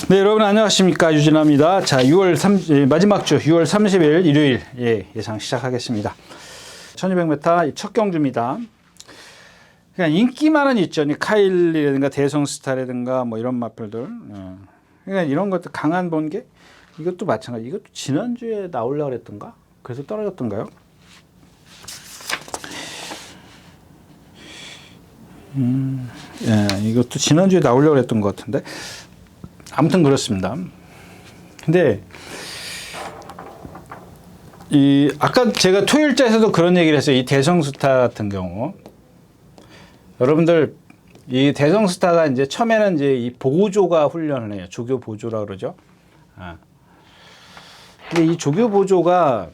네, 여러분 안녕하십니까. 유진아입니다. 자, 마지막 주 6월 30일 일요일 예상 시작하겠습니다. 1200m 첫 경주입니다. 그냥 인기만은 있죠. 카일리라든가 대성스타라든가 뭐 이런 마필들. 그러니까 이런 것도 강한 번개 이것도 마찬가지. 이것도 지난주에 나오려고 그랬던가? 그래서 떨어졌던가요? 예, 이것도 지난주에 나오려고 했던 것 같은데. 아무튼 그렇습니다. 근데 아까 제가 토요일자에서도 그런 얘기를 했어요. 이 대성스타 같은 경우 여러분들 이 대성스타가 이제 처음에는 이제 이 보조가 훈련을 해요. 조교 보조라 그러죠. 근데 이 조교 보조가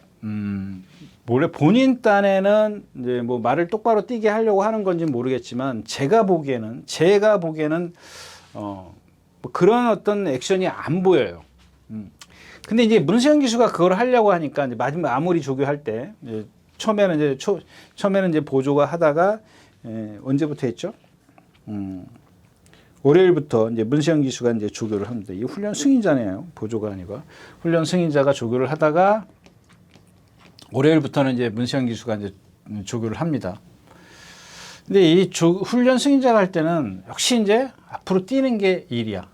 원래 본인 딴에는 이제 뭐 말을 똑바로 띄게 하려고 하는 건지 모르겠지만 제가 보기에는 뭐 그런 어떤 액션이 안 보여요. 근데 이제 문세영 기수가 그걸 하려고 하니까 이제 마지막 아무리 조교할 때 처음에는 이제 보조가 하다가 언제부터 했죠? 월요일부터 이제 문세영 기수가 이제 조교를 합니다. 이 훈련 승인자네요. 보조가 아니고 훈련 승인자가 조교를 하다가 월요일부터는 이제 문세영 기수가 이제 조교를 합니다. 근데 이 훈련 승인자가 할 때는 역시 이제 앞으로 뛰는 게 일이야.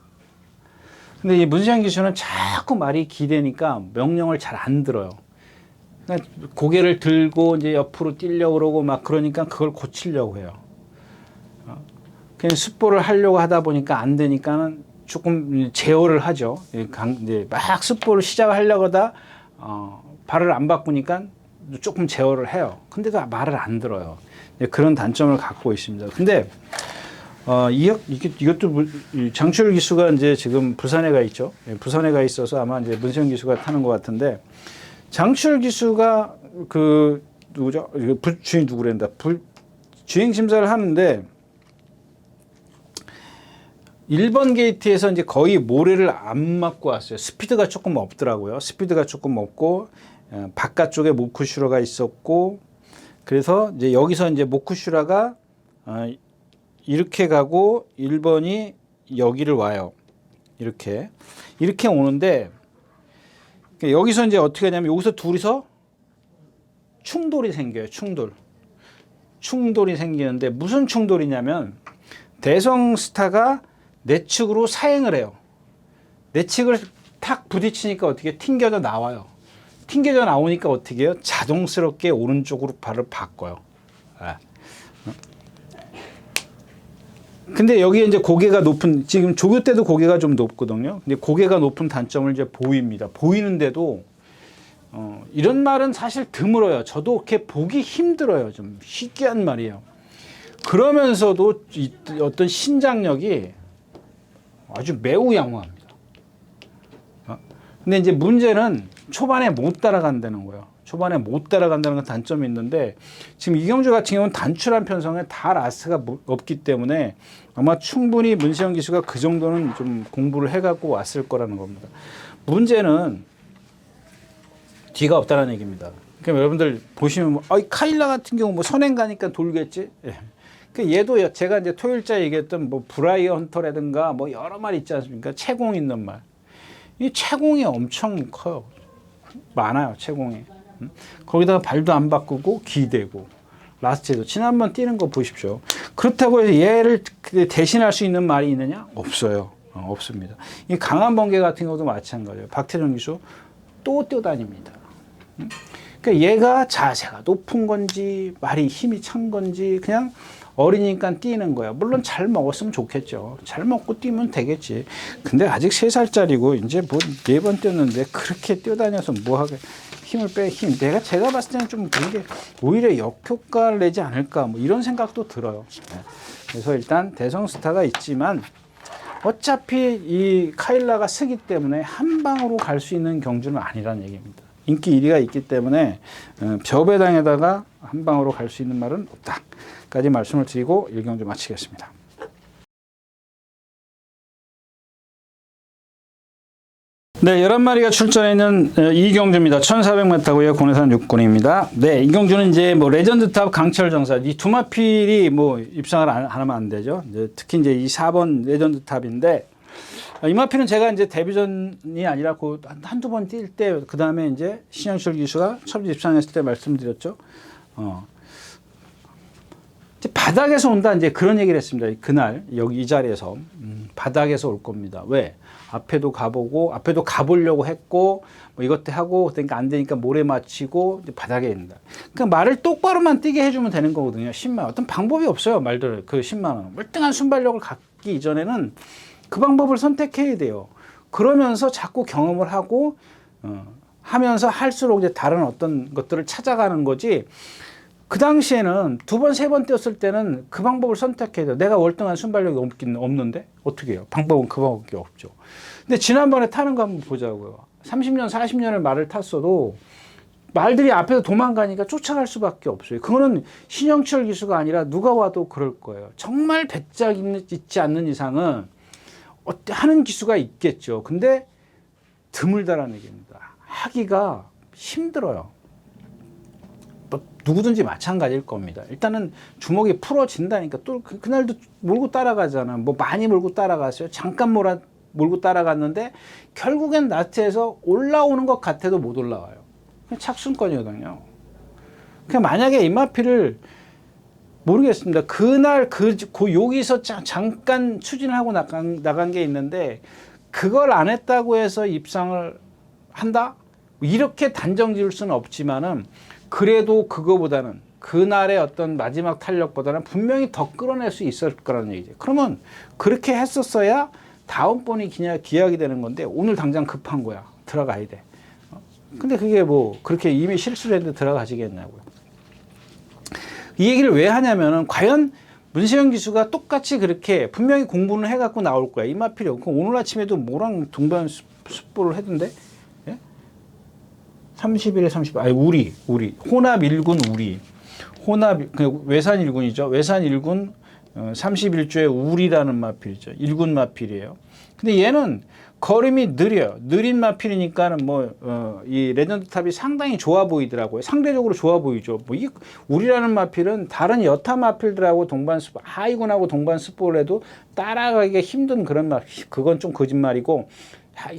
근데 이 문세영 기수는 자꾸 말이 기대니까 명령을 잘 안 들어요. 그러니까 고개를 들고 이제 옆으로 뛰려고 그러고 막 그러니까 그걸 고치려고 해요. 그냥 습보를 하려고 하다 보니까 안 되니까는 조금 제어를 하죠. 이제 막 습보를 시작하려고 하다 발을 안 바꾸니까 조금 제어를 해요. 근데도 말을 안 들어요. 그런 단점을 갖고 있습니다. 근데 이것도 장출 기수가 이제 지금 부산에 가 있죠. 부산에 가 있어서 아마 이제 문세영 기수가 타는 것 같은데 장출 기수가 누구죠? 주행 누구랜다. 주행 심사를 하는데 1번 게이트에서 이제 거의 모래를 안 맞고 왔어요. 스피드가 조금 없더라고요. 스피드가 조금 없고 바깥쪽에 모쿠슈라가 있었고 그래서 이제 여기서 이제 모쿠슈라가 이렇게 가고 1번이 여기를 와요. 이렇게 오는데 여기서 이제 어떻게 하냐면 여기서 둘이서 충돌이 생겨요. 충돌이 생기는데 무슨 충돌이냐면 대성스타가 내 측으로 사행을 해요. 내 측을 탁 부딪히니까 어떻게 튕겨져 나와요. 튕겨져 나오니까 어떻게 해요? 자동스럽게 오른쪽으로 발을 바꿔요. 근데 여기에 이제 고개가 높은, 지금 조교 때도 고개가 좀 높거든요. 근데 고개가 높은 단점을 이제 보입니다. 보이는데도, 이런 말은 사실 드물어요. 저도 이렇게 보기 힘들어요. 좀 희귀한 말이에요. 그러면서도 어떤 신장력이 아주 매우 양호합니다. 근데 이제 문제는 초반에 못 따라간다는 거예요. 초반에 못 따라간다는 건 단점이 있는데 지금 이경주 같은 경우는 단출한 편성에 다 라스가 없기 때문에 아마 충분히 문세영 기수가 그 정도는 좀 공부를 해갖고 왔을 거라는 겁니다. 문제는 뒤가 없다는 얘기입니다. 그럼 여러분들 보시면 카일라 같은 경우 뭐 선행 가니까 돌겠지. 예. 얘도 제가 이제 토요일자 얘기했던 뭐 브라이어 헌터라든가 뭐 여러 말 있지 않습니까? 채공 있는 말. 이 채공이 엄청 커요. 많아요, 채공이. 거기다가 발도 안 바꾸고 기대고 라스트에도 지난번 뛰는 거 보십시오. 그렇다고 해서 얘를 대신할 수 있는 말이 있느냐? 없어요. 없습니다. 이 강한 번개 같은 것도 마찬가지예요. 박태정 기수 또 뛰어다닙니다. 그러니까 얘가 자세가 높은 건지 말이 힘이 찬 건지 그냥 어리니까 뛰는 거야. 물론 잘 먹었으면 좋겠죠. 잘 먹고 뛰면 되겠지. 근데 아직 3살짜리고 이제 뭐 4번 뛰었는데 그렇게 뛰어다녀서 뭐 하게 힘을 제가 봤을 때는 좀 그런 게 오히려 역효과를 내지 않을까 뭐 이런 생각도 들어요. 그래서 일단 대성스타가 있지만 어차피 이 카일라가 쓰기 때문에 한 방으로 갈 수 있는 경주는 아니라는 얘기입니다. 인기 1위가 있기 때문에 벼배당에다가 한 방으로 갈 수 있는 말은 없다. 까지 말씀을 드리고 1경주 마치겠습니다. 네, 11마리가 출전해 있는 이경주입니다. 1400m고요. 고내산 6군입니다. 네, 이경주는 이제 뭐 레전드탑 강철 정사 이 두 마필이 뭐 입상을 안 하면 안 되죠. 이제 특히 이제 이 4번 레전드탑인데 이마피는 제가 이제 데뷔전이 아니라 그 한두 번 뛸 때, 그 다음에 이제 신영철 기수가 처음 입상했을 때 말씀드렸죠. 이제 바닥에서 온다, 이제 그런 얘기를 했습니다. 그날, 여기 이 자리에서. 바닥에서 올 겁니다. 왜? 앞에도 가보고, 앞에도 가보려고 했고, 뭐 이것도 하고, 그러니까 안 되니까 모래 맞히고, 이제 바닥에 있는다. 그러니까 말을 똑바로만 뛰게 해주면 되는 거거든요. 10만 원. 어떤 방법이 없어요. 말들, 그 10만 원. 멀뚱한 순발력을 갖기 이전에는 그 방법을 선택해야 돼요. 그러면서 자꾸 경험을 하고, 하면서 할수록 이제 다른 어떤 것들을 찾아가는 거지. 그 당시에는 두 번, 세 번 뛰었을 때는 그 방법을 선택해야 돼요. 내가 월등한 순발력이 없는데? 어떻게 해요? 방법은 그 방법밖에 없죠. 근데 지난번에 타는 거 한번 보자고요. 30년, 40년을 말을 탔어도 말들이 앞에서 도망가니까 쫓아갈 수밖에 없어요. 그거는 신영철 기수가 아니라 누가 와도 그럴 거예요. 정말 배짝 있지 않는 이상은 하는 기수가 있겠죠. 근데 드물다라는 얘기입니다. 하기가 힘들어요. 누구든지 마찬가지일 겁니다. 일단은 주먹이 풀어진다니까. 또 그날도 몰고 따라가잖아. 뭐 많이 몰고 따라갔어요. 잠깐 몰고 따라갔는데 결국엔 라스트에서 올라오는 것 같아도 못 올라와요. 그냥 착순권이거든요. 그냥 만약에 이마피를 모르겠습니다. 그날 여기서 잠깐 추진을 하고 나간 게 있는데 그걸 안 했다고 해서 입상을 한다? 이렇게 단정 지을 수는 없지만은 그래도 그거보다는 그날의 어떤 마지막 탄력보다는 분명히 더 끌어낼 수 있을 거라는 얘기죠. 그러면 그렇게 했었어야 다음번이 기약이 되는 건데 오늘 당장 급한 거야. 들어가야 돼. 근데 그게 뭐 그렇게 이미 실수를 했는데 들어가시겠냐고요. 이 얘기를 왜 하냐면은 과연 문세영 기수가 똑같이 그렇게 분명히 공부는 해갖고 나올 거야. 이마필이 없고 오늘 아침에도 뭐랑 동반 습보를 했던데 30일에 30일. 아니 우리 혼합 1군 우리 혼합 외산 1군이죠. 외산 1군 31조의 우리라는 마필이죠. 1군 마필이에요. 근데 얘는 걸음이 느려요. 느린 마필이니까는 이 레전드 탑이 상당히 좋아 보이더라고요. 상대적으로 좋아 보이죠. 이 우리라는 마필은 다른 여타 마필들하고 동반 스포, 하이군하고 동반 스포를 해도 따라가기가 힘든 그런 그건 좀 거짓말이고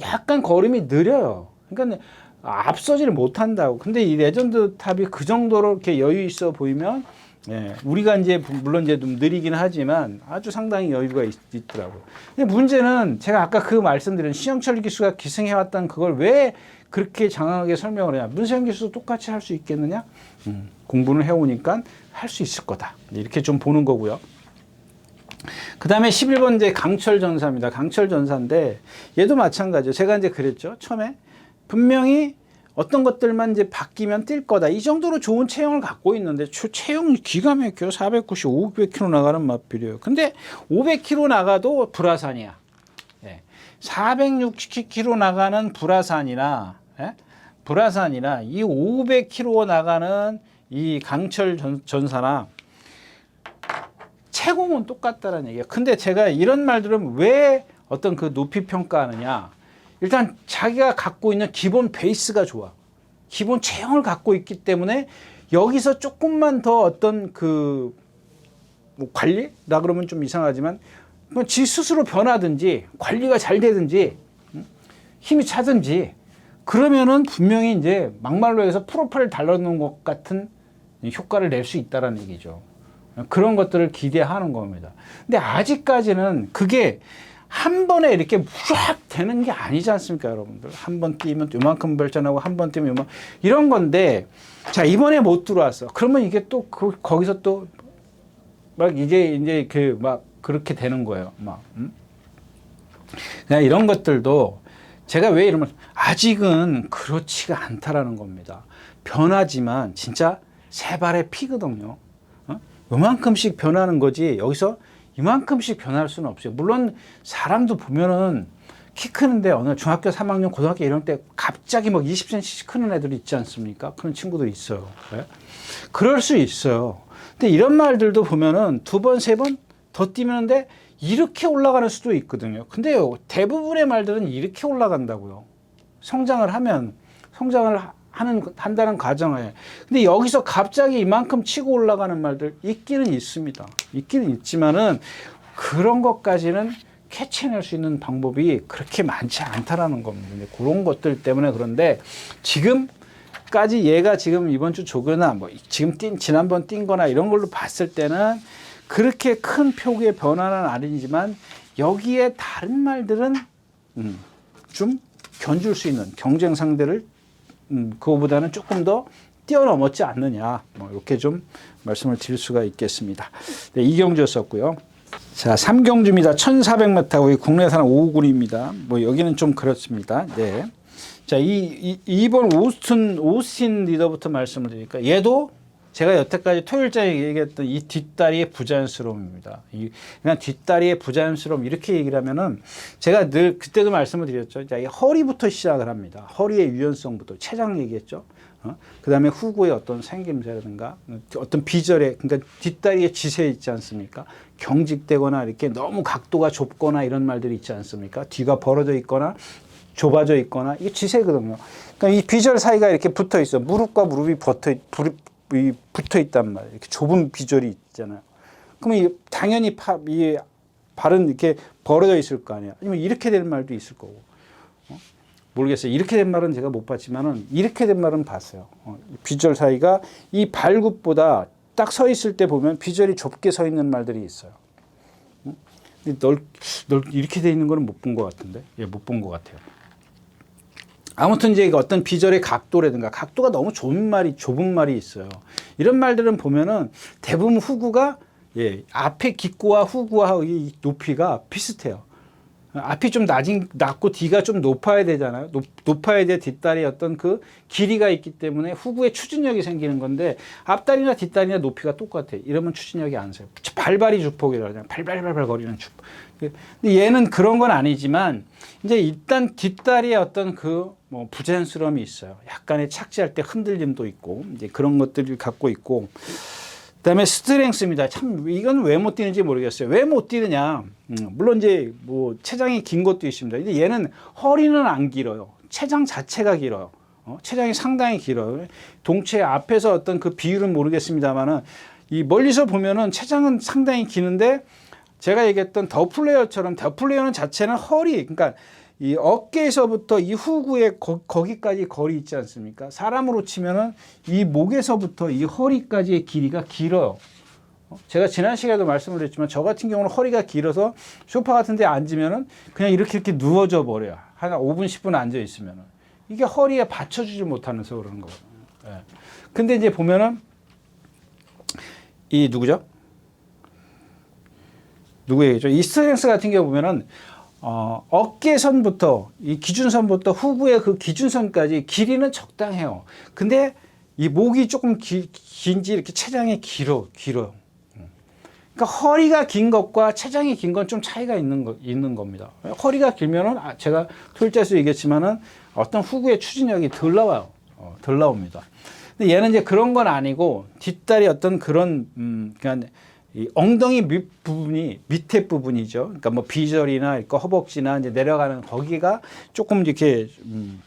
약간 걸음이 느려요. 그러니까 앞서지를 못한다고. 근데 이 레전드 탑이 그 정도로 이렇게 여유 있어 보이면, 우리가 이제 물론 이제 좀 느리긴 하지만 아주 상당히 여유가 있더라고요. 근데 문제는 제가 아까 그 말씀드린 신영철 기수가 기승해왔던 그걸 왜 그렇게 장황하게 설명을 해야 문세영 기수도 똑같이 할 수 있겠느냐? 공부를 해오니까 할 수 있을 거다. 이렇게 좀 보는 거고요. 그 다음에 11번 이제 강철 전사입니다. 강철 전사인데 얘도 마찬가지죠. 제가 이제 그랬죠. 처음에. 분명히 어떤 것들만 이제 바뀌면 뛸 거다. 이 정도로 좋은 체형을 갖고 있는데 체형이 기가 막혀요. 490, 500km 나가는 마필이에요. 근데 500km 나가도 불화산이야. 460km 나가는 불화산이나 이 500km 나가는 이 강철 전사나 체공은 똑같다는 얘기예요. 근데 제가 이런 말들은 왜 어떤 그 높이 평가하느냐. 일단 자기가 갖고 있는 기본 베이스가 좋아. 기본 체형을 갖고 있기 때문에 여기서 조금만 더 어떤 뭐 관리라 그러면 좀 이상하지만 지 스스로 변하든지 관리가 잘 되든지 힘이 차든지 그러면은 분명히 이제 막말로 해서 프로파일 달라놓은 것 같은 효과를 낼 수 있다라는 얘기죠. 그런 것들을 기대하는 겁니다. 근데 아직까지는 그게 한 번에 이렇게 쫙 되는 게 아니지 않습니까, 여러분들? 한 번 뛰면 요만큼 발전하고 한 번 뛰면 이런 건데, 자, 이번에 못 들어왔어. 그러면 이게 또 거기서 또 막 이제 그렇게 되는 거예요. 그냥 이런 것들도 제가 왜 이러면 아직은 그렇지가 않다라는 겁니다. 변하지만 진짜 세 발의 피거든요. 요만큼씩 변하는 거지 여기서 이만큼씩 변할 수는 없어요. 물론 사람도 보면은 키 크는데 어느 중학교 3학년, 고등학교 이런 때 갑자기 막 20cm씩 크는 애들이 있지 않습니까? 그런 친구도 있어요. 네? 그럴 수 있어요. 근데 이런 말들도 보면은 두 번, 세 번 더 뛰면데 이렇게 올라가는 수도 있거든요. 근데요, 대부분의 말들은 이렇게 올라간다고요. 성장을 한다는 가정하에. 근데 여기서 갑자기 이만큼 치고 올라가는 말들 있기는 있습니다. 있기는 있지만은 그런 것까지는 캐치해낼 수 있는 방법이 그렇게 많지 않다라는 겁니다. 그런 것들 때문에 그런데 지금까지 얘가 지금 이번 주 조교나 뭐 지금 지난번 뛴 거나 이런 걸로 봤을 때는 그렇게 큰 폭의 변화는 아니지만 여기에 다른 말들은 좀 견줄 수 있는 경쟁 상대를 그거보다는 조금 더 뛰어넘었지 않느냐, 뭐 이렇게 좀 말씀을 드릴 수가 있겠습니다. 네, 이경주였었고요. 자, 3경주입니다. 1400m고 국내산 5군입니다. 뭐 여기는 좀 그렇습니다. 네. 자, 2번 오스틴 리더부터 말씀을 드리니까 얘도 제가 여태까지 토요일자에 얘기했던 이 뒷다리의 부자연스러움입니다. 그냥 뒷다리의 부자연스러움 이렇게 얘기를 하면은 제가 늘 그때도 말씀을 드렸죠. 자, 이 허리부터 시작을 합니다. 허리의 유연성부터 체장 얘기했죠. 그 다음에 후구의 어떤 생김새라든가 어떤 비절에, 그러니까 뒷다리의 지세 있지 않습니까? 경직되거나 이렇게 너무 각도가 좁거나 이런 말들이 있지 않습니까? 뒤가 벌어져 있거나 좁아져 있거나 이게 지세거든요. 그러니까 이 비절 사이가 이렇게 붙어 있어. 무릎과 무릎이 붙어 있단 말이에요. 이렇게 좁은 비절이 있잖아요. 그러면 당연히 이 발은 이렇게 벌어져 있을 거 아니야. 아니면 이렇게 된 말도 있을 거고. 모르겠어요. 이렇게 된 말은 제가 못 봤지만은 이렇게 된 말은 봤어요. 비절 사이가 이 발굽보다 딱 서 있을 때 보면 비절이 좁게 서 있는 말들이 있어요. 널 이렇게 돼 있는 거는 못 본 것 같은데, 예, 못 본 것 같아요. 아무튼 이제 어떤 비절의 각도라든가 각도가 너무 좁은 말이 있어요. 이런 말들은 보면은 대부분 후구가 앞에 기꼬와 후구와 이 높이가 비슷해요. 앞이 좀 낮고 뒤가 좀 높아야 되잖아요. 높아야 돼. 뒷다리 어떤 그 길이가 있기 때문에 후구에 추진력이 생기는 건데 앞다리나 뒷다리나 높이가 똑같아. 이러면 추진력이 안 서요. 발발이 주폭이라고 하잖아요. 발발발발 거리는 주폭. 근데 얘는 그런 건 아니지만 이제 일단 뒷다리에 어떤 그 뭐 부자연스러움이 있어요. 약간의 착지할 때 흔들림도 있고 이제 그런 것들을 갖고 있고. 그다음에 스트렝스입니다. 참 이건 왜 못 뛰는지 모르겠어요. 왜 못 뛰느냐? 물론 이제 뭐 체장이 긴 것도 있습니다. 근데 얘는 허리는 안 길어요. 체장 자체가 길어요. 체장이 상당히 길어요. 동체 앞에서 어떤 그 비율은 모르겠습니다만은 이 멀리서 보면은 체장은 상당히 기는데 제가 얘기했던 더플레이어처럼 더플레이어는 자체는 허리, 그러니까 이 어깨에서부터 이 후구에 거기까지 거리 있지 않습니까? 사람으로 치면은 이 목에서부터 이 허리까지의 길이가 길어요. 제가 지난 시간에도 말씀을 드렸지만 저 같은 경우는 허리가 길어서 소파 같은 데 앉으면은 그냥 이렇게 누워져 버려요. 한 5분, 10분 앉아 있으면은. 이게 허리에 받쳐주지 못하면서 그러는 거거든요. 예. 근데 이제 보면은 이 누구죠? 누구 얘기죠? 이 스트렝스 같은 경우 보면은 어깨선부터 이 기준선부터 후구의 그 기준선까지 길이는 적당해요. 근데 이 목이 조금 긴지 이렇게 체장이 길어요. 그러니까 허리가 긴 것과 체장이 긴 건 좀 차이가 있는 겁니다. 허리가 길면은 제가 토요일자에서 얘기했지만은 어떤 후구의 추진력이 덜 나와요. 덜 나옵니다. 근데 얘는 이제 그런 건 아니고 뒷다리 어떤 그런 그러니까 이 엉덩이 밑에 부분이죠. 그러니까 뭐 비절이나 허벅지나 이제 내려가는 거기가 조금 이렇게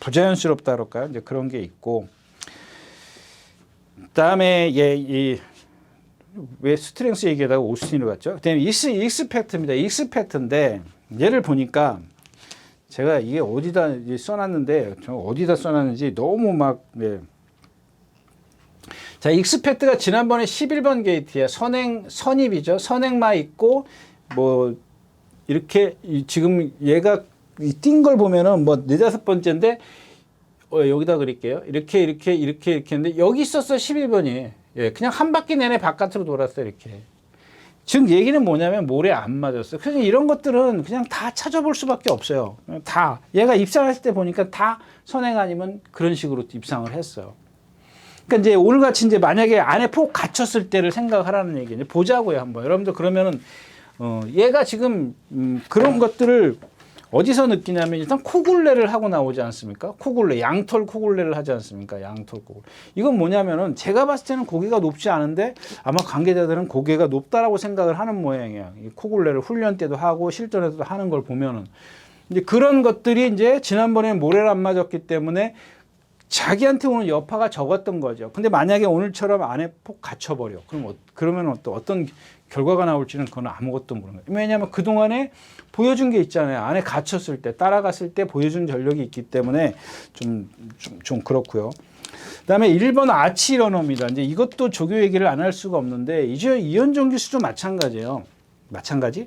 부자연스럽다 그럴까요? 이제 그런 게 있고. 그다음에 왜 스트렝스 얘기하다가 오스틴으로 갔죠? 그다음에 익스팩트입니다. 익스팩트인데 얘를 보니까 제가 이게 어디다 써놨는데 어디다 써놨는지 너무 막 자, 익스팩트가 지난번에 11번 게이트야. 선입이죠. 선행마 있고, 뭐, 이렇게, 지금 얘가 뛴 걸 보면은 뭐, 4-5번째인데, 여기다 그릴게요. 이렇게 했는데, 여기 있었어, 11번이. 예, 그냥 한 바퀴 내내 바깥으로 돌았어요, 이렇게. 즉, 얘기는 뭐냐면, 모래 안 맞았어요. 그래서 이런 것들은 그냥 다 찾아볼 수밖에 없어요. 다. 얘가 입상했을 때 보니까 다 선행 아니면 그런 식으로 입상을 했어요. 그러니까 이제 오늘같이 이제 만약에 안에 폭 갇혔을 때를 생각하라는 얘기예요. 보자고요, 한번. 여러분들 그러면은, 얘가 지금, 그런 것들을 어디서 느끼냐면 일단 코굴레를 하고 나오지 않습니까? 코굴레, 양털 코굴레를 하지 않습니까? 양털 코굴레. 이건 뭐냐면은 제가 봤을 때는 고개가 높지 않은데 아마 관계자들은 고개가 높다라고 생각을 하는 모양이에요. 이 코굴레를 훈련 때도 하고 실전에서도 하는 걸 보면은. 이제 그런 것들이 이제 지난번에 모래를 안 맞았기 때문에 자기한테 오는 여파가 적었던 거죠. 근데 만약에 오늘처럼 안에 폭 갇혀버려. 그러면 어떤 결과가 나올지는 그건 아무것도 모르는 거예요. 왜냐하면 그동안에 보여준 게 있잖아요. 안에 갇혔을 때, 따라갔을 때 보여준 전력이 있기 때문에 좀 그렇고요. 그다음에 1번 아치러너입니다. 이제 이것도 조교 얘기를 안 할 수가 없는데 이제 이현정 기수도 마찬가지예요. 마찬가지?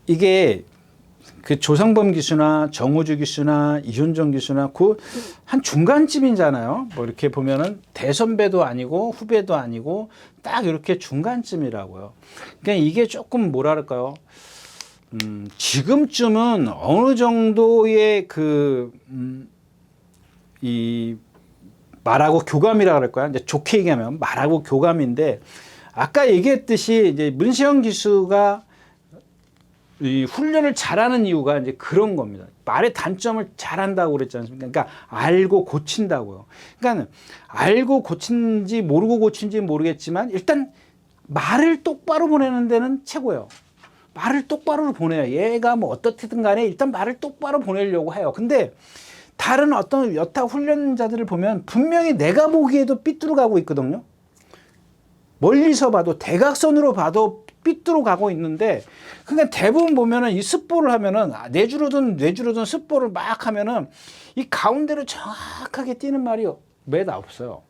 이게 그 조성범 기수나 정우주 기수나 이현정 기수나 그 한 중간쯤이잖아요. 뭐 이렇게 보면은 대선배도 아니고 후배도 아니고 딱 이렇게 중간쯤이라고요. 그러니까 이게 조금 뭐랄까요? 지금쯤은 어느 정도의 이 말하고 교감이라 그럴까요? 이제 좋게 얘기하면 말하고 교감인데 아까 얘기했듯이 이제 문시영 기수가 이 훈련을 잘하는 이유가 이제 그런 겁니다. 말의 단점을 잘한다고 그랬지 않습니까? 그러니까 알고 고친다고요. 그러니까 알고 고친지 모르고 고친지 모르겠지만 일단 말을 똑바로 보내는 데는 최고예요. 말을 똑바로 보내요. 얘가 뭐 어떻든 간에 일단 말을 똑바로 보내려고 해요. 근데 다른 어떤 여타 훈련자들을 보면 분명히 내가 보기에도 삐뚤어 가고 있거든요. 멀리서 봐도 대각선으로 봐도 삐뚤어 가고 있는데 그러니까 대부분 보면은 이 습보를 하면은 내주로든 습보를 막 하면은 이 가운데로 정확하게 뛰는 말이 몇 없어요.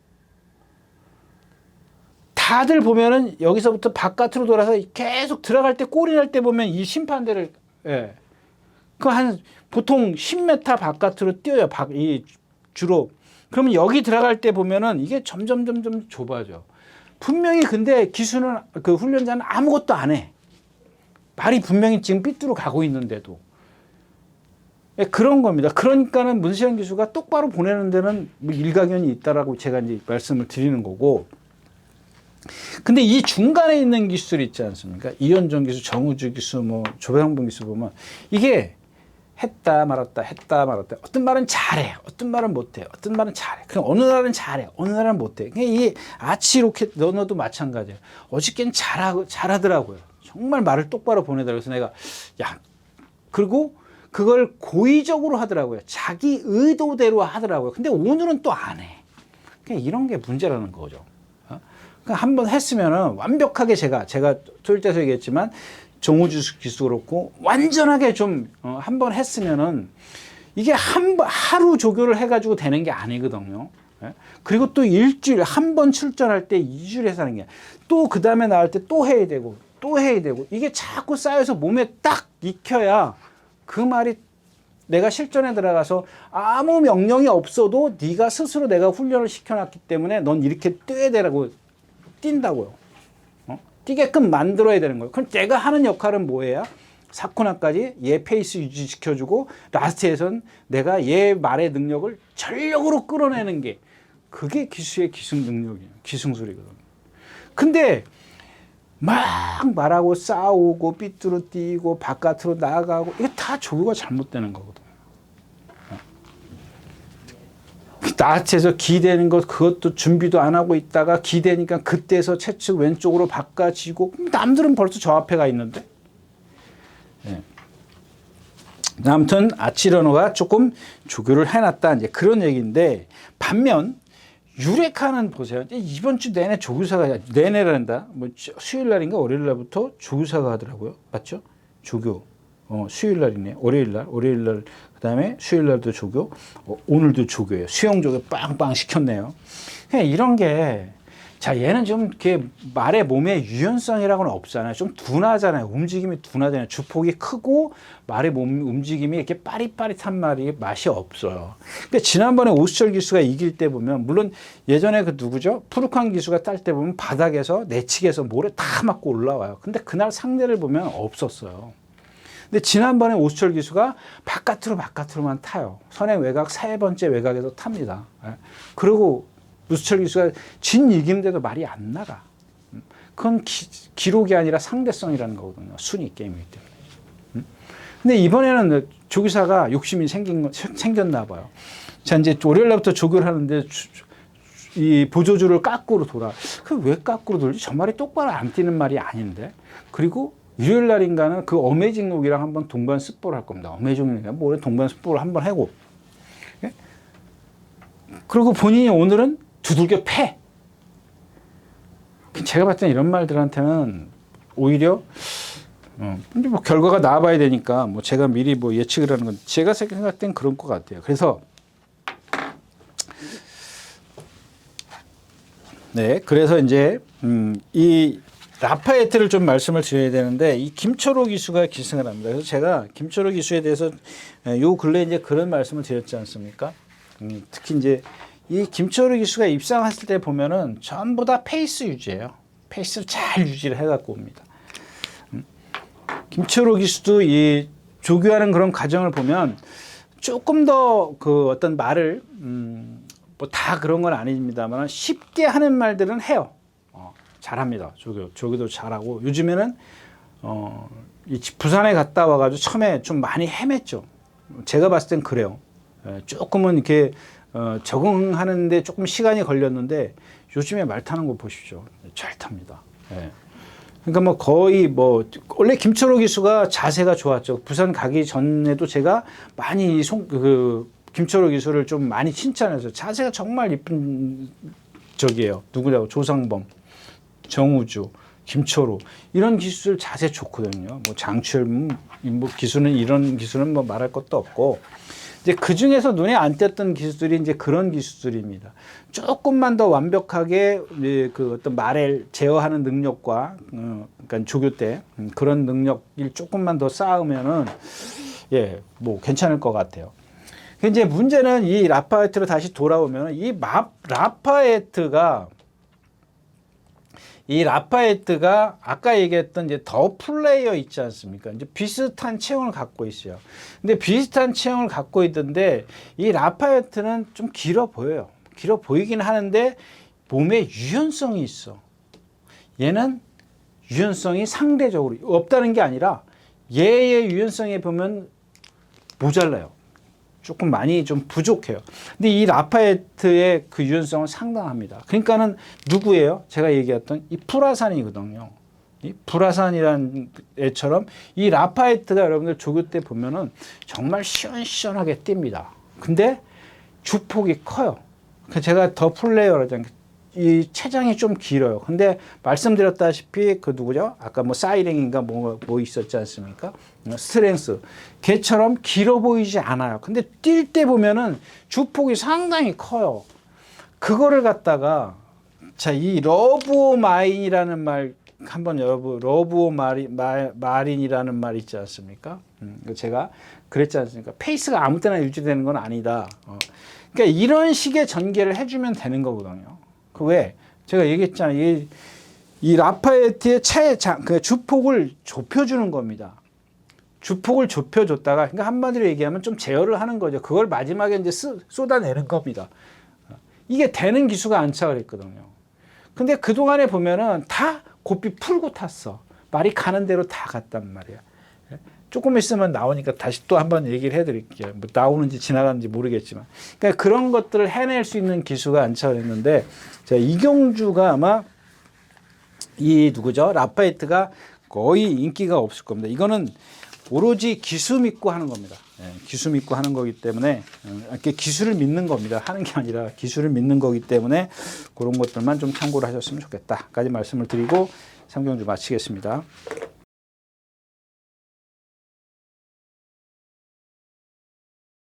다들 보면은 여기서부터 바깥으로 돌아서 계속 들어갈 때 골이 날 때 보면 이 심판대를 그 한 보통 10m 바깥으로 뛰어요. 이 주로. 그러면 여기 들어갈 때 보면은 이게 점점 좁아져. 분명히 근데 기수는 그 훈련자는 아무것도 안 해. 말이 분명히 지금 삐뚤어 가고 있는데도. 그런 겁니다. 그러니까는 문시영 기수가 똑바로 보내는 데는 일가견이 있다라고 제가 이제 말씀을 드리는 거고. 근데 이 중간에 있는 기수들 있지 않습니까? 이현정 기수, 정우주 기수, 뭐 조병범 기수 보면 이게 했다 말았다. 어떤 말은 잘해, 어떤 말은 못해, 어떤 말은 잘해. 그럼 어느 날은 잘해, 어느 날은 못해. 이 아치 로켓 러너도 마찬가지예요. 어저께는 잘하더라고요. 정말 말을 똑바로 보내더라고요. 그래서 내가 그리고 그걸 고의적으로 하더라고요. 자기 의도대로 하더라고요. 근데 오늘은 또 안 해. 그러니까 이런 게 문제라는 거죠. 그러니까 한번 했으면은 완벽하게 제가 토요일 때서 얘기했지만. 정우주 기수 그렇고 완전하게 좀 한 번 했으면은 이게 하루 조교를 해가지고 되는 게 아니거든요. 그리고 또 일주일 한 번 출전할 때 2주를 해서 하는 게 또 그 다음에 나올 때 또 해야 되고 이게 자꾸 쌓여서 몸에 딱 익혀야 그 말이 내가 실전에 들어가서 아무 명령이 없어도 네가 스스로 내가 훈련을 시켜놨기 때문에 넌 이렇게 뛰어야 되라고 뛴다고요. 뛰게끔 만들어야 되는 거예요. 그럼 내가 하는 역할은 뭐예요? 사코나까지 얘 페이스 유지시켜주고 라스트에선 내가 얘 말의 능력을 전력으로 끌어내는 게 그게 기수의 기승 능력이에요. 기승술이거든요. 근데 막 말하고 싸우고 삐뚤어 뛰고 바깥으로 나가고 이게 다 조교가 잘못되는 거거든요. 나한테서 기대는 것 그것도 준비도 안 하고 있다가 기대니까 그때서 채측 왼쪽으로 바꿔지고 남들은 벌써 저 앞에 가 있는데. 아무튼 아치러너가 조금 조교를 해놨다 이제 그런 얘기인데 반면 유레카는 보세요. 이번 주 내내 조교사가 내내란다. 뭐 수요일 날인가 월요일 날부터 조교사가 하더라고요. 맞죠? 조교. 수요일 날이네. 월요일 날. 그다음에 수요일 날도 조교. 오늘도 조교예요. 수영 조교 빵빵 시켰네요. 그냥 이런 게 자, 얘는 좀 이렇게 말의 몸의 유연성이라고는 없잖아요. 좀 둔하잖아요. 움직임이 둔하잖아요. 주폭이 크고 말의 몸 움직임이 이렇게 빠릿빠릿한 말이 맛이 없어요. 그러니까 지난번에 오수철 기수가 이길 때 보면 물론 예전에 그 누구죠? 푸르칸 기수가 딸 때 보면 바닥에서 내치기에서 모래 다 맞고 올라와요. 근데 그날 상대를 보면 없었어요. 근데 지난번에 오수철 기수가 바깥으로만 타요. 선행 외곽 3번째 외곽에서 탑니다. 그리고 오수철 기수가 진 이기는데도 말이 안 나가. 그건 기록이 아니라 상대성이라는 거거든요. 순위 게임이기 때문에. 근데 이번에는 조교사가 욕심이 생겼나 봐요. 자, 이제 월요일 날부터 조교를 하는데 이 보조주를 까꾸로 돌아. 그 왜 까꾸로 돌지? 저 말이 똑바로 안 뛰는 말이 아닌데. 그리고 일요일 날인가는 그 어메이징록이랑 한번 동반 습보를 할 겁니다. 어메이징록이니까 뭐 동반 습보를 한번 하고. 그리고 본인이 오늘은 두들겨 패. 제가 봤을 때 이런 말들한테는 오히려 근데 뭐 결과가 나와봐야 되니까 뭐 제가 미리 뭐 예측을 하는 건 제가 생각할 땐 그런 것 같아요. 그래서 네, 그래서 이제 이 라파에트를 좀 말씀을 드려야 되는데 이 김초로 기수가 기승을 합니다. 그래서 제가 김초로 기수에 대해서 요 근래 이제 그런 말씀을 드렸지 않습니까? 특히 이제 이 김초로 기수가 입상했을 때 보면은 전부 다 페이스 유지예요. 페이스를 잘 유지를 해갖고 옵니다. 김초로 기수도 이 조교하는 그런 과정을 보면 조금 더 그 어떤 말을 뭐 다 그런 건 아닙니다만 쉽게 하는 말들은 해요. 잘합니다. 조교도 잘하고 요즘에는 이 부산에 갔다 와가지고 처음에 좀 많이 헤맸죠. 제가 봤을 땐 그래요. 조금은 이렇게 적응하는데 조금 시간이 걸렸는데 요즘에 말 타는 거 보십시오. 잘 탑니다. 예. 그러니까 뭐 거의 뭐 원래 김초로 기수가 자세가 좋았죠. 부산 가기 전에도 제가 많이 김초로 기수를 좀 많이 칭찬해서 자세가 정말 이쁜 적이에요. 누구냐고 조상범, 정우주, 김초로 이런 기수들 자세 좋거든요. 뭐 장추열 뭐 기수는 이런 기수는 뭐 말할 것도 없고 이제 그 중에서 눈에 안 띄었던 기수들이 이제 그런 기수들입니다. 조금만 더 완벽하게 그 어떤 말을 제어하는 능력과 그러니까 조교 때 그런 능력을 조금만 더 쌓으면은 예, 뭐 괜찮을 것 같아요. 이제 문제는 이 라파에트로 다시 돌아오면 이 라파에트가 아까 얘기했던 이제 더 플레이어 있지 않습니까? 이제 비슷한 체형을 갖고 있어요. 근데 비슷한 체형을 갖고 있던데 이 라파에트는 좀 길어 보여요. 길어 보이긴 하는데 몸에 유연성이 있어. 얘는 유연성이 상대적으로 없다는 게 아니라 얘의 유연성에 보면 모자라요. 조금 많이 좀 부족해요. 근데 이 라파에트의 그 유연성은 상당합니다. 그러니까는 누구예요? 제가 얘기했던 이 프라산이거든요. 이 프라산이라는 애처럼 이 라파에트가 여러분들 조교 때 보면은 정말 시원시원하게 뜁니다. 근데 주폭이 커요. 제가 더 플레이어라잖아요. 이 체장이 좀 길어요. 근데 말씀드렸다시피 그 누구죠? 아까 뭐 사이링인가 뭐 있었지 않습니까? 스트렝스. 걔처럼 길어 보이지 않아요. 근데 뛸 때 보면은 주폭이 상당히 커요. 그거를 갖다가 자, 이 러브 오 마인이라는 말 한번 여러분 러브 오 마린이라는 말 있지 않습니까? 제가 그랬지 않습니까? 페이스가 아무 때나 유지되는 건 아니다. 그러니까 이런 식의 전개를 해주면 되는 거거든요. 그 왜? 제가 얘기했잖아요. 이 라파에트의 그 주폭을 좁혀주는 겁니다. 주폭을 좁혀줬다가, 그러니까 한마디로 얘기하면 좀 제어를 하는 거죠. 그걸 마지막에 이제 쏟아내는 겁니다. 이게 되는 기수가 안착을 했거든요. 근데 그동안에 보면은 다 고삐 풀고 탔어. 말이 가는 대로 다 갔단 말이야. 조금 있으면 나오니까 다시 또 한번 얘기를 해드릴게요. 뭐 나오는지 지나가는지 모르겠지만. 그러니까 그런 것들을 해낼 수 있는 기수가 안착을 했는데, 자, 이경주가 아마 이 누구죠? 라파에트가 거의 인기가 없을 겁니다. 이거는 오로지 기수 믿고 하는 겁니다. 예, 기수 믿고 하는 거기 때문에 이렇게 기수를 믿는 겁니다. 하는 게 아니라 기수를 믿는 거기 때문에 그런 것들만 좀 참고를 하셨으면 좋겠다까지 말씀을 드리고 3경주 마치겠습니다.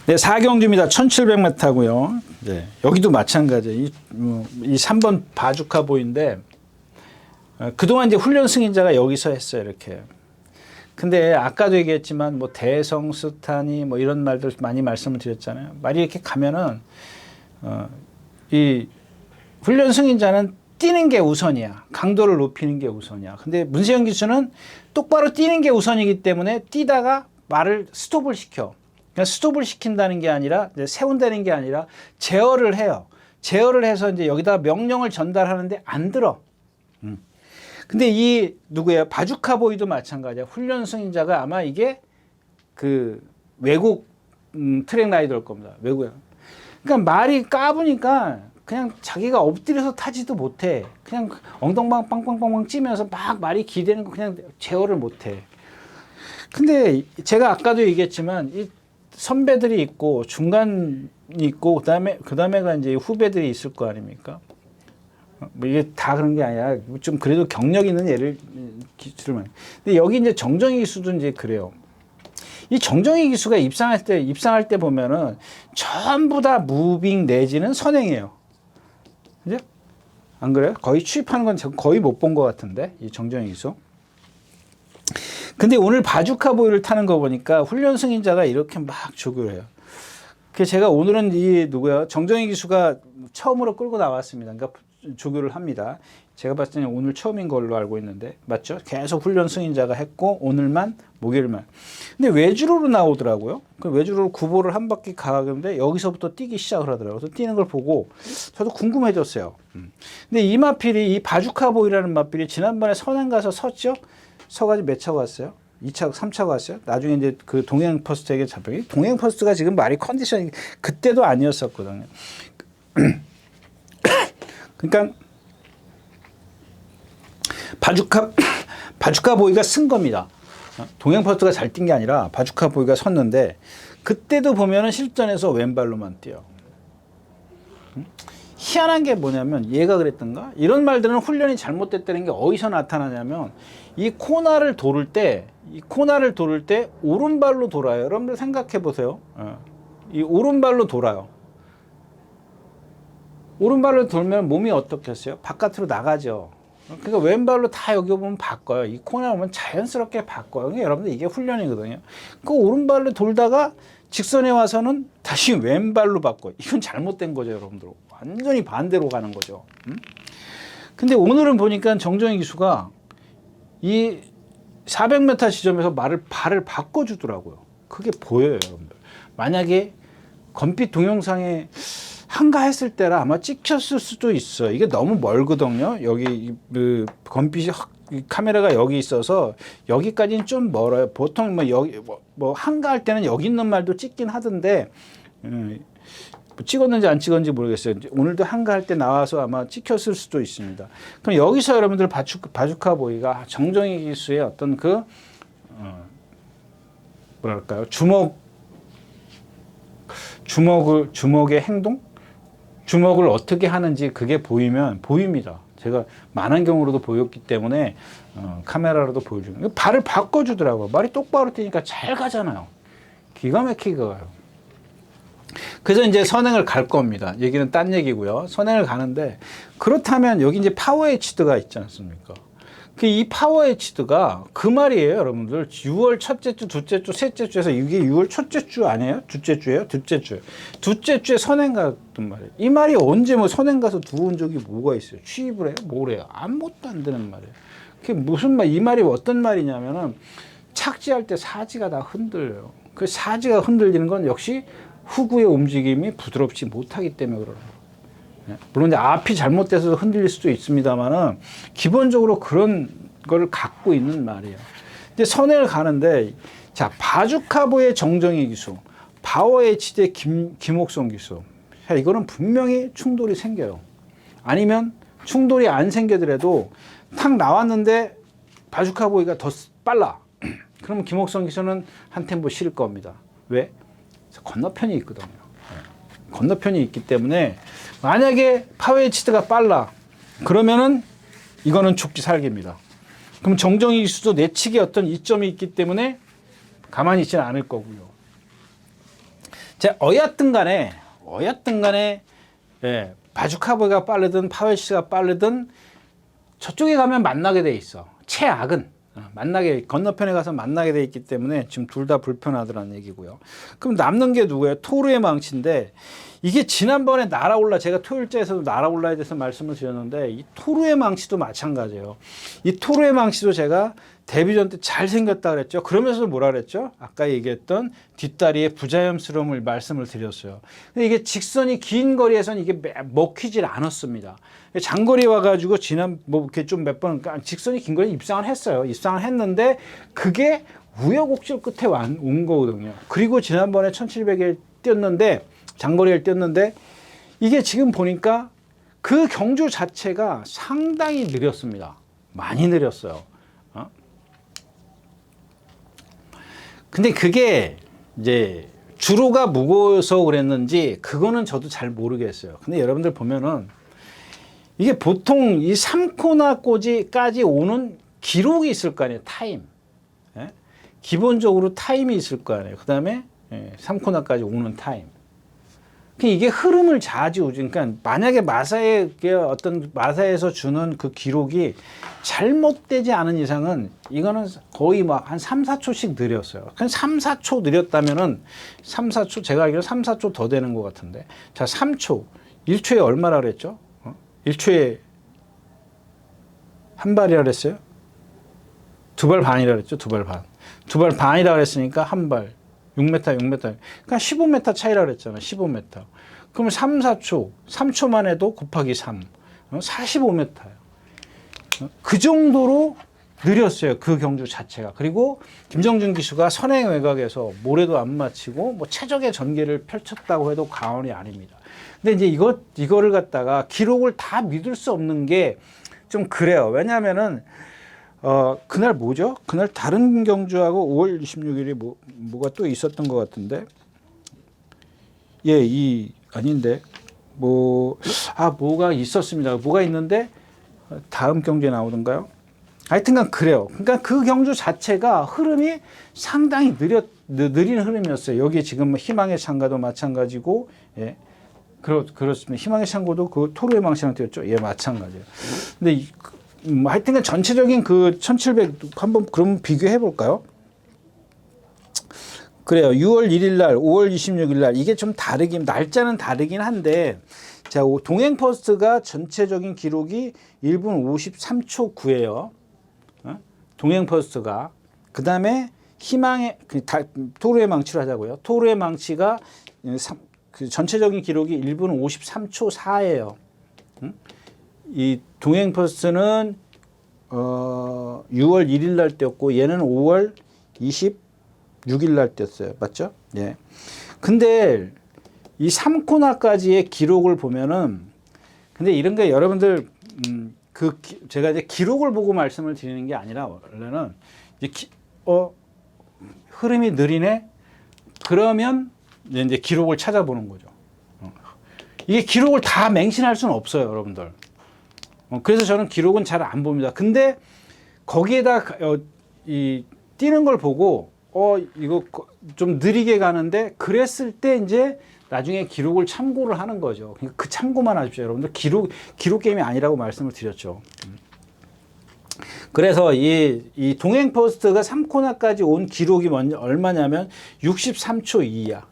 네, 4경주입니다. 1700m고요. 네, 여기도 마찬가지예요. 이 3번 바주카 보인데 그동안 이제 훈련 승인자가 여기서 했어요. 이렇게. 근데 아까도 얘기했지만 뭐 대성스탄이 뭐 이런 말들 많이 말씀을 드렸잖아요. 말이 이렇게 가면은 이 훈련 승인자는 뛰는 게 우선이야. 강도를 높이는 게 우선이야. 근데 문세영 기수는 똑바로 뛰는 게 우선이기 때문에 뛰다가 말을 스톱을 시켜. 그냥 스톱을 시킨다는 게 아니라 세운다는 게 아니라 제어를 해요. 제어를 해서 이제 여기다 명령을 전달하는데 안 들어. 근데 이 누구예요? 바주카 보이도 마찬가지야. 훈련 승인자가 아마 이게 그 외국 트랙 라이더일 겁니다. 외국에. 그러니까 말이 까부니까 그냥 자기가 엎드려서 타지도 못해. 그냥 엉덩방 빵빵빵빵 찌면서 막 말이 기대는 거 그냥 제어를 못해. 근데 제가 아까도 얘기했지만 이 선배들이 있고 중간이 있고 그다음에가 이제 후배들이 있을 거 아닙니까? 뭐 이게 다 그런 게 아니라 좀 그래도 경력 있는 예를 기술만. 근데 여기 이제 정정희 기수도 이제 그래요. 이 정정희 기수가 입상할 때 보면은 전부 다 무빙 내지는 선행이에요. 그죠? 안 그래요? 거의 취입하는 건 거의 못 본 것 같은데 이 정정희 기수. 근데 오늘 바주카 보이를 타는 거 보니까 훈련 승인자가 이렇게 막 조교를 해요. 그 제가 오늘은 이 누구야 정정희 기수가 처음으로 끌고 나왔습니다. 그러니까 조교를 합니다. 제가 봤을 때는 오늘 처음인 걸로 알고 있는데 맞죠? 계속 훈련 승인자가 했고 오늘만 목요일만. 근데 외주로로 나오더라고요. 그 외주로로 구보를 한 바퀴 가는데 여기서부터 뛰기 시작을 하더라고요. 그래서 뛰는 걸 보고 저도 궁금해졌어요. 근데 이 마필이 이 바주카 보이라는 마필이 지난번에 선행 가서 섰죠? 서가지고 몇 차가 왔어요? 2차, 3차가 왔어요. 나중에 이제 그 동행 퍼스트에게 잡혀요. 동행 퍼스트가 지금 말이 컨디션이 그때도 아니었었거든요. 그러니까 바주카 보이가 쓴 겁니다. 동행 퍼스트가 잘 뛴 게 아니라 바주카 보이가 섰는데 그때도 보면은 실전에서 왼발로만 뛰어. 희한한 게 뭐냐면 얘가 그랬던가? 이런 말들은 훈련이 잘못됐다는 게 어디서 나타나냐면 이 코너를 도를 때 오른발로 돌아요. 여러분들 생각해 보세요. 이 오른발로 돌아요. 오른발로 돌면 몸이 어떻겠어요? 바깥으로 나가죠. 그러니까 왼발로 다 여기 보면 바꿔요. 이 코너 오면 자연스럽게 바꿔요. 그러니까 여러분들 이게 훈련이거든요. 그 오른발로 돌다가 직선에 와서는 다시 왼발로 바꿔요. 이건 잘못된 거죠, 여러분들. 완전히 반대로 가는 거죠. 근데 오늘은 보니까 정정희 기수가 이 400m 지점에서 발을 바꿔주더라고요. 그게 보여요, 여러분들. 만약에 건빛 동영상에 한가했을 때라 아마 찍혔을 수도 있어요. 이게 너무 멀거든요. 여기 그 건빛이 카메라가 여기 있어서 여기까지는 좀 멀어요. 보통 뭐 여기 뭐 한가할 때는 여기 있는 말도 찍긴 하던데 찍었는지 안 찍었는지 모르겠어요. 오늘도 한가할 때 나와서 아마 찍혔을 수도 있습니다. 그럼 여기서 여러분들 바주카 보이가 정정희 기수의 어떤 그 뭐랄까요? 주먹의 행동? 주먹을 어떻게 하는지 그게 보입니다. 제가 많은 경우로도 보였기 때문에 카메라로도 보여주고 발을 바꿔주더라고요. 말이 똑바로 뛰니까 잘 가잖아요. 기가 막히게 가요. 그래서 이제 선행을 갈 겁니다. 얘기는 딴 얘기고요. 선행을 가는데 그렇다면 여기 이제 파워 H드가 있지 않습니까? 이 파워 H드가 그 말이에요, 여러분들. 6월 첫째 주, 둘째 주, 셋째 주에서 이게 6월 첫째 주 아니에요? 둘째 주예요? 둘째 주에. 둘째 주에 선행 갔단 말이에요. 이 말이 언제 뭐 선행 가서 들어온 적이 뭐가 있어요? 취입을 해요? 뭘 해요? 아무것도 안 되는 말이에요. 그게 무슨 말, 이 말이 어떤 말이냐면은 착지할 때 사지가 다 흔들려요. 그 사지가 흔들리는 건 역시 후구의 움직임이 부드럽지 못하기 때문에 그러는 거예요. 물론 이제 앞이 잘못돼서 흔들릴 수도 있습니다만은 기본적으로 그런 걸 갖고 있는 말이에요. 근데 선행을 가는데 자 바주카보의 정정희 기수, 파워 H대 김옥성 기수, 자, 이거는 분명히 충돌이 생겨요. 아니면 충돌이 안 생기더라도 탁 나왔는데 바주카보이가 더 빨라. 그러면 김옥성 기수는 한 템포 쉴 겁니다. 왜? 건너편이 있거든요. 건너편이 있기 때문에 만약에 파워 H드가 빨라 그러면은 이거는 죽기 살기입니다. 그럼 정정희 기수도 내치기 어떤 이점이 있기 때문에 가만히 있지는 않을 거고요. 자, 어쨌든 간에 예, 바주카보이가 빠르든 파워 H드가 빠르든 저쪽에 가면 만나게 돼 있어. 최악은 건너편에 가서 만나게 돼 있기 때문에 지금 둘 다 불편하더라는 얘기고요. 그럼 남는 게 누구예요? 토르의 망치인데 이게 지난번에 제가 토요일자에서도 날아올라에 대해서 말씀을 드렸는데 이 토르의 망치도 마찬가지예요. 이 토르의 망치도 제가 데뷔전 때 잘생겼다 그랬죠. 그러면서 뭐라 그랬죠? 아까 얘기했던 뒷다리의 부자연스러움을 말씀을 드렸어요. 근데 이게 직선이 긴 거리에서는 이게 먹히질 않았습니다. 장거리 와가지고 이렇게 좀 몇 번 직선이 긴 거리에 입상을 했어요. 입상을 했는데 그게 우여곡절 끝에 온 거거든요. 그리고 지난번에 1700에 뛰었는데 장거리를 뛰었는데 이게 지금 보니까 그 경주 자체가 상당히 느렸습니다. 많이 느렸어요. 근데 그게 이제 주로가 무거워서 그랬는지 그거는 저도 잘 모르겠어요. 근데 여러분들 보면은 이게 보통 이 3코너까지 오는 기록이 있을 거 아니에요. 타임. 예? 기본적으로 타임이 있을 거 아니에요. 그 다음에 3코너까지 오는 타임. 이게 흐름을 좌지우지. 그러니까 만약에 마사에서 주는 그 기록이 잘못되지 않은 이상은 이거는 거의 막 한 3, 4초씩 느렸어요. 그냥 3, 4초 느렸다면은 3, 4초, 제가 알기로 3, 4초 더 되는 것 같은데. 자, 3초. 1초에 얼마라 그랬죠? 1초에 한 발이라 그랬어요? 2발 반이라 그랬죠? 2발 반. 2발 반이라 그랬으니까 한 발. 6m, 6m. 그러니까 15m 차이라 그랬잖아. 15m. 그러면 3, 4초. 3초만 해도 곱하기 3. 45m예요. 그 정도로 느렸어요. 그 경주 자체가. 그리고 김정준 기수가 선행 외곽에서 모래도 안 맞히고 뭐 최적의 전개를 펼쳤다고 해도 과언이 아닙니다. 근데 이제 이거를 갖다가 기록을 다 믿을 수 없는 게 좀 그래요. 왜냐하면은 그날 뭐죠? 그날 다른 경주하고 5월 26일이 뭐가 또 있었던 것 같은데. 예, 아닌데. 뭐가 있었습니다. 뭐가 있는데 다음 경주에 나오던가요? 하여튼간 그래요. 그러니까 그 경주 자체가 흐름이 상당히 느린 흐름이었어요. 여기 지금 희망의 창가도 마찬가지고, 예. 그렇습니다. 희망의 창고도 그 토르의 망치랑 뛰었죠. 예, 마찬가지예요. 근데 하여튼간 전체적인 그 1700 한번 그럼 비교해 볼까요? 그래요. 6월 1일 날, 5월 26일 날 이게 좀 날짜는 다르긴 한데, 자, 동행 퍼스트가 전체적인 기록이 1분 53초 9예요. 동행 퍼스트가. 그다음에 희망의 토르의 망치로 하자고요. 토르의 망치가 그 전체적인 기록이 1분 53초 4예요. 이 동행 퍼스트는 6월 1일 날 뛰었고 얘는 5월 26일 날 뛰었어요. 맞죠? 예. 근데 이 3코너까지의 기록을 보면은 근데 이런 게 여러분들 제가 이제 기록을 보고 말씀을 드리는 게 아니라 원래는 이제 흐름이 느리네. 그러면 이제 기록을 찾아보는 거죠. 이게 기록을 다 맹신할 수는 없어요, 여러분들. 그래서 저는 기록은 잘 안 봅니다. 근데 거기에다 뛰는 걸 보고 이거 좀 느리게 가는데 그랬을 때 이제 나중에 기록을 참고를 하는 거죠. 그러니까 그 참고만 하십시오, 여러분들. 기록 게임이 아니라고 말씀을 드렸죠. 그래서 이 동행 포스트가 3코너까지 온 기록이 얼마냐면 63초 2야.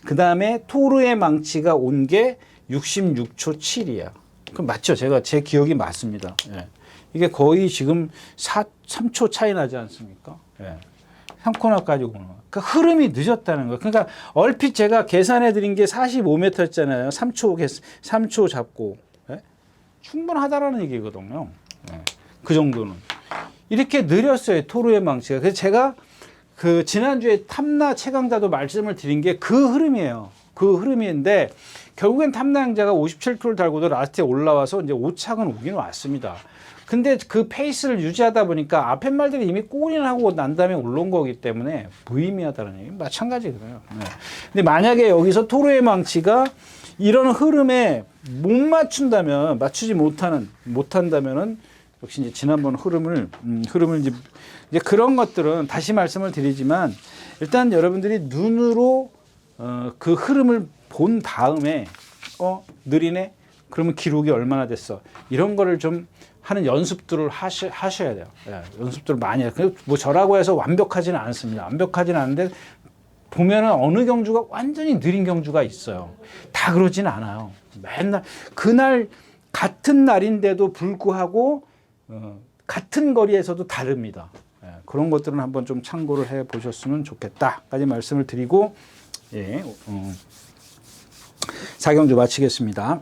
그 다음에 토르의 망치가 온 게 66초 7이야. 그럼 맞죠? 제 기억이 맞습니다. 예. 이게 거의 지금 3초 차이 나지 않습니까? 예. 3코너까지 오는 거. 그러니까 흐름이 늦었다는 거예요. 그러니까 얼핏 제가 계산해 드린 게 45m였잖아요. 3초 잡고. 예? 충분하다라는 얘기거든요. 예. 그 정도는. 이렇게 느렸어요. 토르의 망치가. 그래서 제가 그 지난주에 탐나 최강자도 말씀을 드린 게 그 흐름이에요. 그 흐름인데 결국엔 탐나 양자가 57km를 달고도 라스트에 올라와서 이제 5착은 오긴 왔습니다. 근데 그 페이스를 유지하다 보니까 앞에 말들이 이미 골인하고 난 다음에 올라온 거기 때문에 무의미하다는 얘기 마찬가지거든요. 네. 근데 만약에 여기서 토르의 망치가 이런 흐름에 못 맞춘다면 맞추지 못한다면은 역시 이제 지난번 흐름을 이제 그런 것들은 다시 말씀을 드리지만 일단 여러분들이 눈으로 그 흐름을 본 다음에 느리네? 그러면 기록이 얼마나 됐어? 이런 거를 좀 하는 연습들을 하셔야 돼요. 예, 연습들을 많이 해요. 뭐 저라고 해서 완벽하지는 않습니다. 완벽하지는 않은데 보면은 어느 경주가 완전히 느린 경주가 있어요. 다 그러진 않아요. 맨날 그날 같은 날인데도 불구하고 같은 거리에서도 다릅니다. 예, 그런 것들은 한번 좀 참고를 해 보셨으면 좋겠다까지 말씀을 드리고 예, 4경주 마치겠습니다.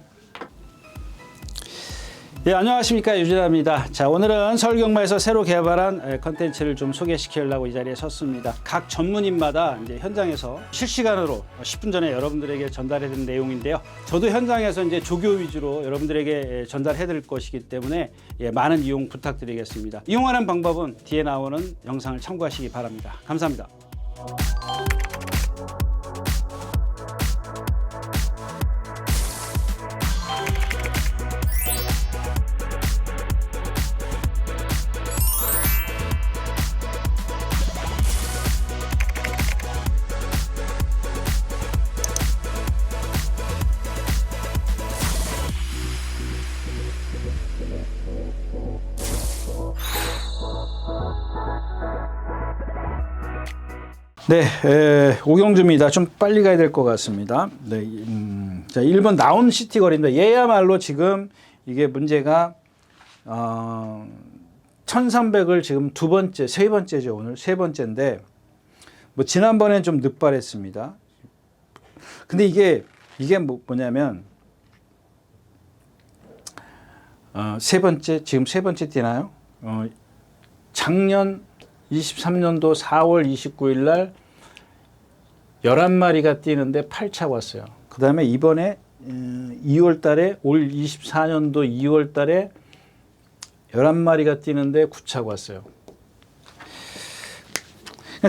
예, 안녕하십니까, 유진아입니다. 자, 오늘은 서울경마에서 새로 개발한 컨텐츠를 좀 소개시키려고 이 자리에 섰습니다. 각 전문인마다 이제 현장에서 실시간으로 10분 전에 여러분들에게 전달해드린 내용인데요. 저도 현장에서 이제 조교 위주로 여러분들에게 전달해드릴 것이기 때문에 예, 많은 이용 부탁드리겠습니다. 이용하는 방법은 뒤에 나오는 영상을 참고하시기 바랍니다. 감사합니다. 네, 오경주입니다. 좀 빨리 가야 될 것 같습니다. 네, 자, 1번 나온시티 거리입니다. 얘야말로 지금 이게 문제가 1300을 지금 세 번째죠. 오늘 세 번째인데 뭐 지난번엔 좀 늦발했습니다. 근데 이게 뭐냐면 세 번째, 지금 세 번째 뛰나요? 작년 23년도 4월 29일 날 11마리가 뛰는데 8차 왔어요. 그 다음에 이번에 2월 달에 올 24년도 2월 달에 11마리가 뛰는데 9차 왔어요.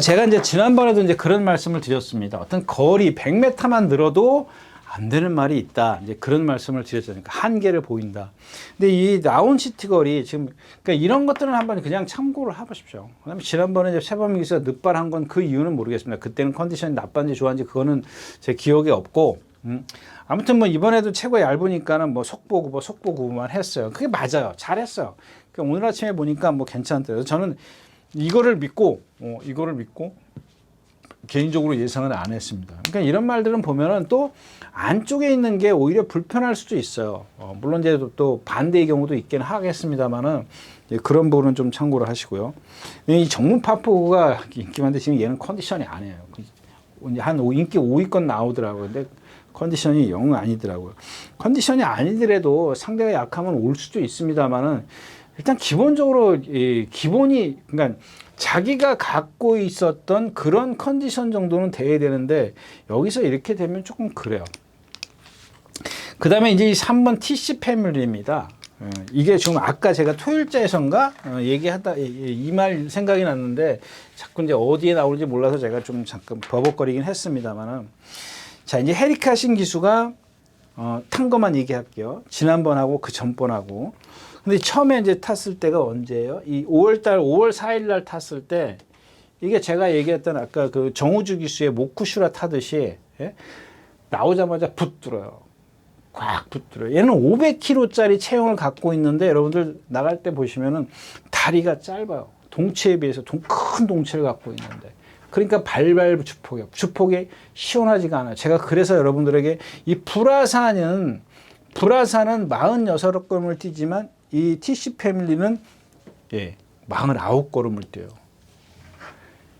제가 이제 지난번에도 이제 그런 말씀을 드렸습니다. 어떤 거리 100m만 늘어도 안 되는 말이 있다. 이제 그런 말씀을 드렸잖아요. 그러니까 한계를 보인다. 근데 이 나온시티 거리 지금 그러니까 이런 것들은 한번 그냥 참고를 해보십시오. 그다음에 지난번에 이제 세범위기에서 늦발한 건 그 이유는 모르겠습니다. 그때는 컨디션이 나빴는지 좋았는지 그거는 제 기억에 없고. 아무튼 뭐 이번에도 최고 얇으니까는 뭐 속보구만 했어요. 그게 맞아요. 잘했어요. 그러니까 오늘 아침에 보니까 뭐 괜찮더라고요. 저는 이거를 믿고 개인적으로 예상은 안 했습니다. 그러니까 이런 말들은 보면은 또 안쪽에 있는 게 오히려 불편할 수도 있어요. 물론 이제 또 반대의 경우도 있긴 하겠습니다만은 그런 부분은 좀 참고를 하시고요. 이 정문 파포가 인기 많은데 지금 얘는 컨디션이 아니에요. 한 인기 5위권 나오더라고요. 근데 컨디션이 영 아니더라고요. 컨디션이 아니더라도 상대가 약하면 올 수도 있습니다만은 일단 기본적으로 기본이 그러니까 자기가 갖고 있었던 그런 컨디션 정도는 돼야 되는데 여기서 이렇게 되면 조금 그래요. 그 다음에 이제 이 3번 TC 패밀리입니다. 이게 지금 아까 제가 토요일자에선가 얘기하다 이 말 생각이 났는데 자꾸 이제 어디에 나오는지 몰라서 제가 좀 잠깐 버벅거리긴 했습니다만은 자 이제 헤리카신 기수가 탄 것만 얘기할게요. 지난번하고 그 전번하고 근데 처음에 이제 탔을 때가 언제예요? 이 5월 4일 날 탔을 때 이게 제가 얘기했던 아까 그 정우주 기수의 모쿠슈라 타듯이 나오자마자 붙들어요. 꽉 붙들어요. 얘는 500kg짜리 체형을 갖고 있는데 여러분들 나갈 때 보시면은 다리가 짧아요. 동체에 비해서 큰 동체를 갖고 있는데 그러니까 발발 주폭이 시원하지가 않아요. 제가 그래서 여러분들에게 이 불화사는 46걸음을 뛰지만 이 TC 패밀리는 49걸음을 뛰어요.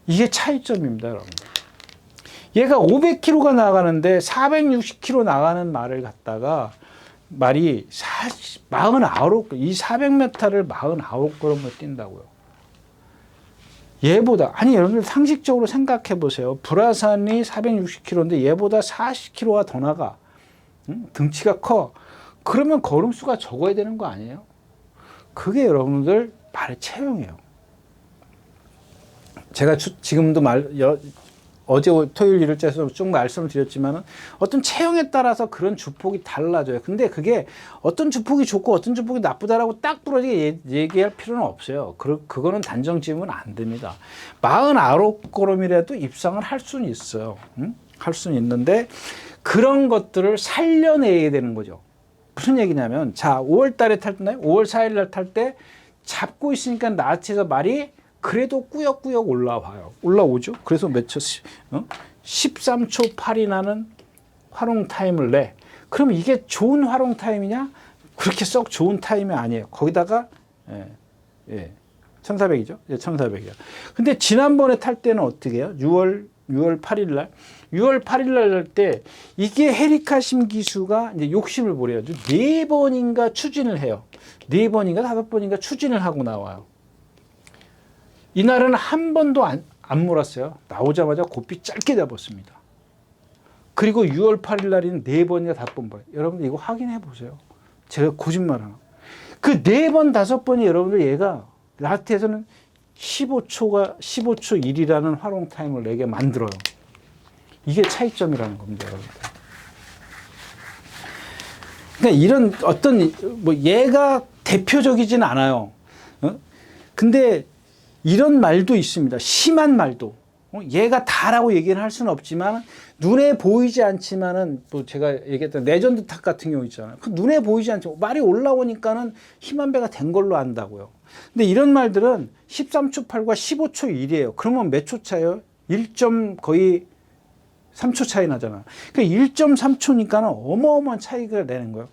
이게 차이점입니다, 여러분. 얘가 500km가 나가는데 460km 나가는 말을 갖다가 말이 49, 이 400m를 49걸음을 뛴다고요. 얘보다, 아니, 여러분들 상식적으로 생각해 보세요. 불화산이 460km인데 얘보다 40km가 더 나가. 등치가 커. 그러면 걸음수가 적어야 되는 거 아니에요? 그게 여러분들 발의 체형이에요. 제가 지금도 어제 토요일 일요일째에서 쭉 말씀을 드렸지만은 어떤 체형에 따라서 그런 주폭이 달라져요. 근데 그게 어떤 주폭이 좋고 어떤 주폭이 나쁘다라고 딱 부러지게 얘기할 필요는 없어요. 그거는 단정 지으면 안 됩니다. 49걸음이라도 입상을 할 수는 있어요. 할 수는 있는데 그런 것들을 살려내야 되는 거죠. 무슨 얘기냐면 자 5월 달에 탈 때 5월 4일 날 탈 때 잡고 있으니까 나치에서 말이 그래도 꾸역꾸역 올라오죠. 그래서 몇 초 13초 8이 나는 활용 타임을 내. 그럼 이게 좋은 활용 타임이냐? 그렇게 썩 좋은 타임이 아니에요. 거기다가 1400이죠. 1400이야. 근데 지난번에 탈 때는 어떻게 해요? 6월 8일 날 6월 8일 날 할 때 이게 헤리카심 기수가 이제 욕심을 부려요. 4번인가 추진을 해요. 4번인가 5번인가 추진을 하고 나와요. 이날은 한 번도 안 몰았어요. 나오자마자 고삐 짧게 잡았습니다. 그리고 6월 8일 날에는 4번이나 5번 봐요. 여러분들 이거 확인해 보세요. 제가 거짓말 하나. 그 4번, 5번이 여러분들 얘가 라트에서는 15초 1이라는 활용 타임을 내게 만들어요. 이게 차이점이라는 겁니다, 여러분. 그러니까 이런 어떤 뭐 얘가 대표적이진 않아요. 근데 이런 말도 있습니다. 심한 말도. 얘가 다라고 얘기는 할 수는 없지만 눈에 보이지 않지만은 또 제가 얘기했던 레전드 탑 같은 경우 있잖아요. 그 눈에 보이지 않죠. 말이 올라오니까는 힘한 배가 된 걸로 안다고요. 근데 이런 말들은 13초 8과 15초 1이에요. 그러면 몇 초 차예요? 거의 3초 차이 나잖아. 그러니까 1.3초니까는 어마어마한 차이가 내는 거예요.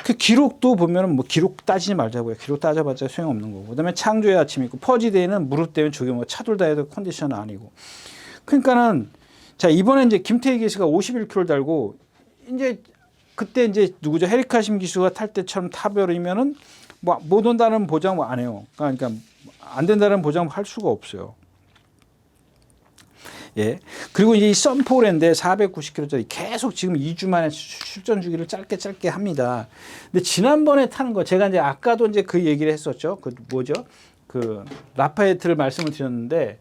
그 기록도 보면은 뭐 기록 따지지 말자고요. 기록 따져봤자 소용없는 거고. 그다음에 창조의 아침이 있고 퍼지데이는 무릎 대면 조개 뭐 차돌다 해도 컨디션은 아니고. 그러니까는 자 이번에 이제 김태희 기수가 51km 달고 이제 그때 이제 누구죠? 헤리카심 기수가 탈 때처럼 타버리면은 뭐 못 온다는 보장 뭐 안 해요. 그러니까 안 된다는 보장 할 수가 없어요. 예. 그리고 이제 이 썬포랜드에 490km짜리 계속 지금 2주 만에 출전 주기를 짧게 합니다. 근데 지난번에 타는 거 제가 이제 아까도 이제 그 얘기를 했었죠. 그 뭐죠? 그 라파에트를 말씀을 드렸는데